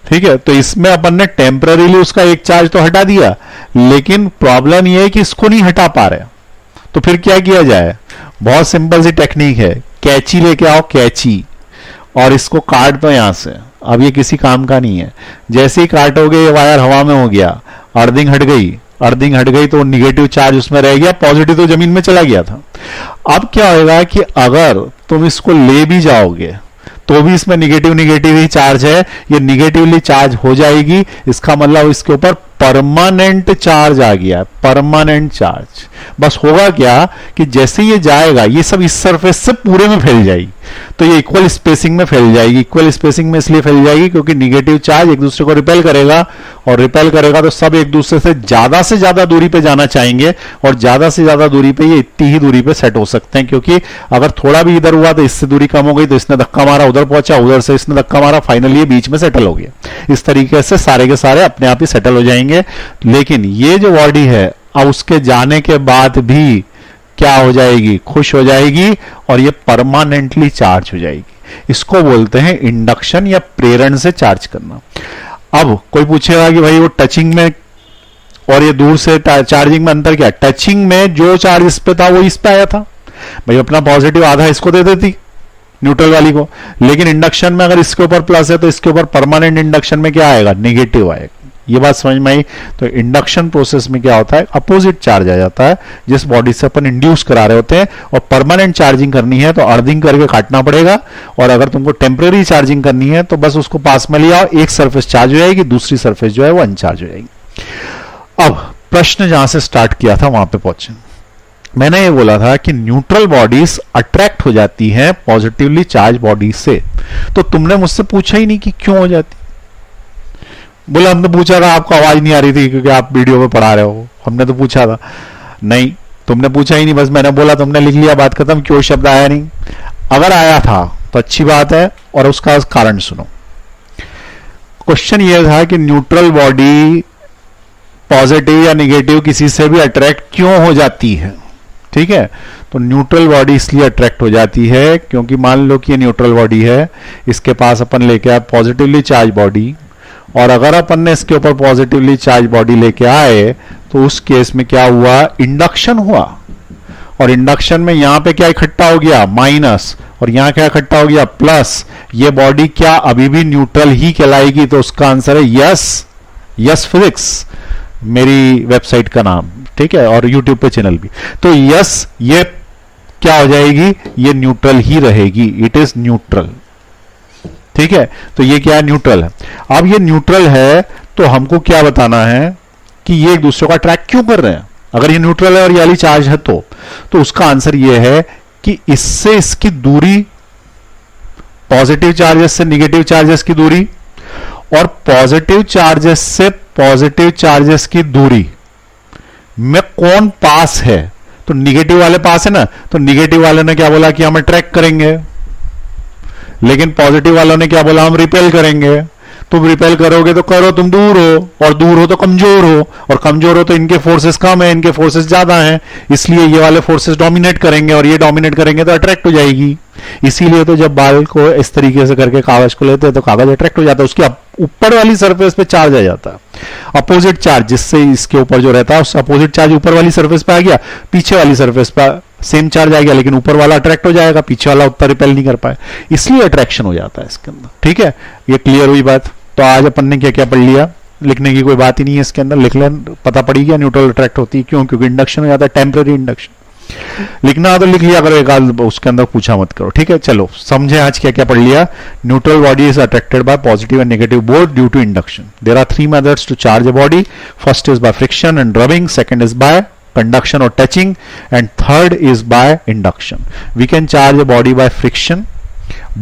ठीक है, तो इसमें अपन ने टेम्पररीली उसका एक चार्ज तो हटा दिया, लेकिन प्रॉब्लम यह है कि इसको नहीं हटा पा रहे। तो फिर क्या किया जाए? बहुत सिंपल सी टेक्निक है, कैची लेके आओ, कैची, और इसको काट दो यहां से। अब ये किसी काम का नहीं है। जैसे ही काटोगे ये वायर हवा में हो गया, अर्थिंग हट गई, अर्थिंग हट गई तो निगेटिव चार्ज उसमें रह गया, पॉजिटिव तो जमीन में चला गया था। अब क्या होगा कि अगर तुम इसको ले भी जाओगे तो भी इसमें निगेटिव निगेटिव ही चार्ज है, ये निगेटिवली चार्ज हो जाएगी। इसका मतलब इसके ऊपर परमानेंट चार्ज आ गया, परमानेंट चार्ज। बस होगा क्या कि जैसे ये जाएगा ये सब इस सरफेस से पूरे में फैल जाएगी, तो ये इक्वल स्पेसिंग में फैल जाएगी। इक्वल स्पेसिंग में इसलिए फैल जाएगी क्योंकि निगेटिव चार्ज एक दूसरे को रिपेल करेगा, और रिपेल करेगा तो सब एक दूसरे से ज्यादा दूरी पे जाना चाहेंगे, और ज्यादा से ज्यादा दूरी पे ये इतनी ही दूरी पे सेट हो सकते हैं। क्योंकि अगर थोड़ा भी इधर हुआ तो इससे दूरी कम हो गई, तो इसने धक्का मारा, उधर पहुंचा, उधर से इसने धक्का मारा, फाइनली ये बीच में सेटल हो गया। इस तरीके से सारे के सारे अपने आप ही सेटल हो जाएंगे। लेकिन ये जो बॉडी है अब उसके जाने के बाद भी क्या हो जाएगी? खुश हो जाएगी, और ये परमानेंटली चार्ज हो जाएगी। इसको बोलते हैं इंडक्शन या प्रेरण से चार्ज करना। अब कोई पूछेगा कि भाई वो टचिंग में और ये दूर से चार्जिंग में अंतर क्या? टचिंग में जो चार्ज इस पे था वो इस पे आया था, भाई अपना पॉजिटिव आधा इसको दे देती न्यूट्रल वाली को। लेकिन इंडक्शन में अगर इसके ऊपर प्लस है तो इसके ऊपर परमानेंट इंडक्शन में क्या आएगा? नेगेटिव आएगा। ये बात समझ में आई? तो इंडक्शन प्रोसेस में क्या होता है? अपोजिट चार्ज आ जाता है जिस बॉडी से अपन इंड्यूस करा रहे होते हैं, और परमानेंट चार्जिंग करनी है तो अर्थिंग करके काटना पड़ेगा, और अगर तुमको टेम्पररी चार्जिंग करनी है तो बस उसको पास में लिया, एक सरफेस चार्ज हो जाएगी, दूसरी सरफेस जो है वो अनचार्ज हो जाएगी। अब प्रश्न जहां से स्टार्ट किया था वहां पे पहुंचे। मैंने ये बोला था कि न्यूट्रल बॉडीज अट्रैक्ट हो जाती हैं पॉजिटिवली चार्ज बॉडी से। तो तुमने मुझसे पूछा ही नहीं कि क्यों हो जाती। बोला हमने पूछा था, आपको आवाज नहीं आ रही थी क्योंकि आप वीडियो में पढ़ा रहे हो। हमने तो पूछा था नहीं, तुमने पूछा ही नहीं, बस मैंने बोला तुमने लिख लिया, बात खत्म। क्यों शब्द आया नहीं? अगर आया था तो अच्छी बात है, और उसका कारण सुनो। क्वेश्चन ये था कि न्यूट्रल बॉडी पॉजिटिव या निगेटिव किसी से भी अट्रैक्ट क्यों हो जाती है। ठीक है, तो न्यूट्रल बॉडी इसलिए अट्रैक्ट हो जाती है क्योंकि मान लो कि ये न्यूट्रल बॉडी है, इसके पास अपन लेके आए पॉजिटिवली चार्ज बॉडी, और अगर अपन ने इसके ऊपर पॉजिटिवली चार्ज बॉडी लेके आए तो उस केस में क्या हुआ? इंडक्शन हुआ, और इंडक्शन में यहां पे क्या इकट्ठा हो गया? माइनस, और यहां क्या इकट्ठा हो गया? प्लस। ये बॉडी क्या अभी भी न्यूट्रल ही कहलाएगी? तो उसका आंसर है यस। यस फिजिक्स मेरी वेबसाइट का नाम, ठीक है, और यूट्यूब पे चैनल भी। तो यस, ये क्या हो जाएगी? ये न्यूट्रल ही रहेगी, इट इज न्यूट्रल। ठीक है, तो ये क्या है? न्यूट्रल है। अब ये न्यूट्रल है तो हमको क्या बताना है कि ये एक दूसरे को अट्रैक्ट क्यों कर रहे हैं। अगर ये न्यूट्रल है और ये वाली चार्ज है तो उसका आंसर ये है कि इससे इसकी दूरी, पॉजिटिव चार्जेस से निगेटिव चार्जेस की दूरी, और पॉजिटिव चार्जेस से पॉजिटिव चार्जेस की दूरी में कौन पास है? तो निगेटिव वाले पास है ना, तो निगेटिव वाले ने क्या बोला कि हम अट्रैक्ट करेंगे, लेकिन पॉजिटिव वालों ने क्या बोला? हम रिपेल करेंगे। तुम रिपेल करोगे तो करो, तुम दूर हो, और दूर हो तो कमजोर हो, और कमजोर हो तो इनके फोर्सेस कम है, इनके फोर्सेस ज्यादा हैं, इसलिए ये वाले फोर्सेस डोमिनेट करेंगे, और ये डोमिनेट करेंगे तो अट्रैक्ट हो जाएगी। इसीलिए तो जब बाल को इस तरीके से करके कागज को लेते हैं तो कागज अट्रैक्ट हो जाता है, उसकी ऊपर वाली सरफेस पे चार्ज आ जाता है, अपोजिट चार्ज, जिससे इसके ऊपर जो रहता है उससे अपोजिट चार्ज ऊपर वाली सरफेस पे आ गया, पीछे वाली सरफेस पे सेम चार्ज आ गया, लेकिन ऊपर वाला अट्रैक्ट हो जाएगा, पीछे वाला उतना रिपेल नहीं कर पाए, इसलिए अट्रैक्शन हो जाता है इसके अंदर। ठीक है, ये क्लियर हुई बात। तो आज अपन ने क्या क्या पढ़ लिया? लिखने की कोई बात ही नहीं है इसके अंदर, लिख लें, पता पड़ी गया न्यूट्रल अट्रैक्ट होती है क्यों? क्योंकि इंडक्शन हो जाता है, टेम्पररी इंडक्शन। लिखना तो लिख लिया करो, एक आध उसके अंदर पूछा मत करो। ठीक है, चलो समझे आज क्या क्या पढ़ लिया। Neutral body is attracted by positive and negative both due to induction. There are 3 methods to charge a body. First is by friction and rubbing, second is by conduction or touching, and third is by induction. We can charge a body by friction,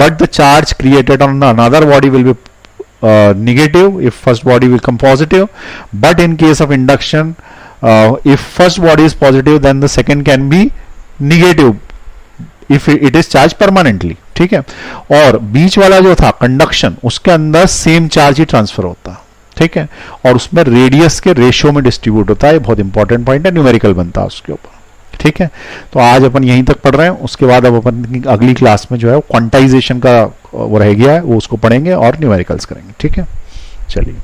but the charge created on another body will be negative if first body will come positive. But in case of induction, if first body is positive, then the second can be negative if it is charged permanently. ठीक है, और बीच वाला जो था conduction, उसके अंदर same charge ही transfer होता है। ठीक है, और उसमें रेडियस के रेशियो में डिस्ट्रीब्यूट होता है, बहुत इंपॉर्टेंट पॉइंट है, न्यूमेरिकल बनता है उसके ऊपर। ठीक है, तो आज अपन यहीं तक पढ़ रहे हैं, उसके बाद अब अपन अगली क्लास में जो है क्वांटाइजेशन का वो रह गया है, वो उसको पढ़ेंगे और न्यूमेरिकल्स करेंगे। ठीक है, चलिए।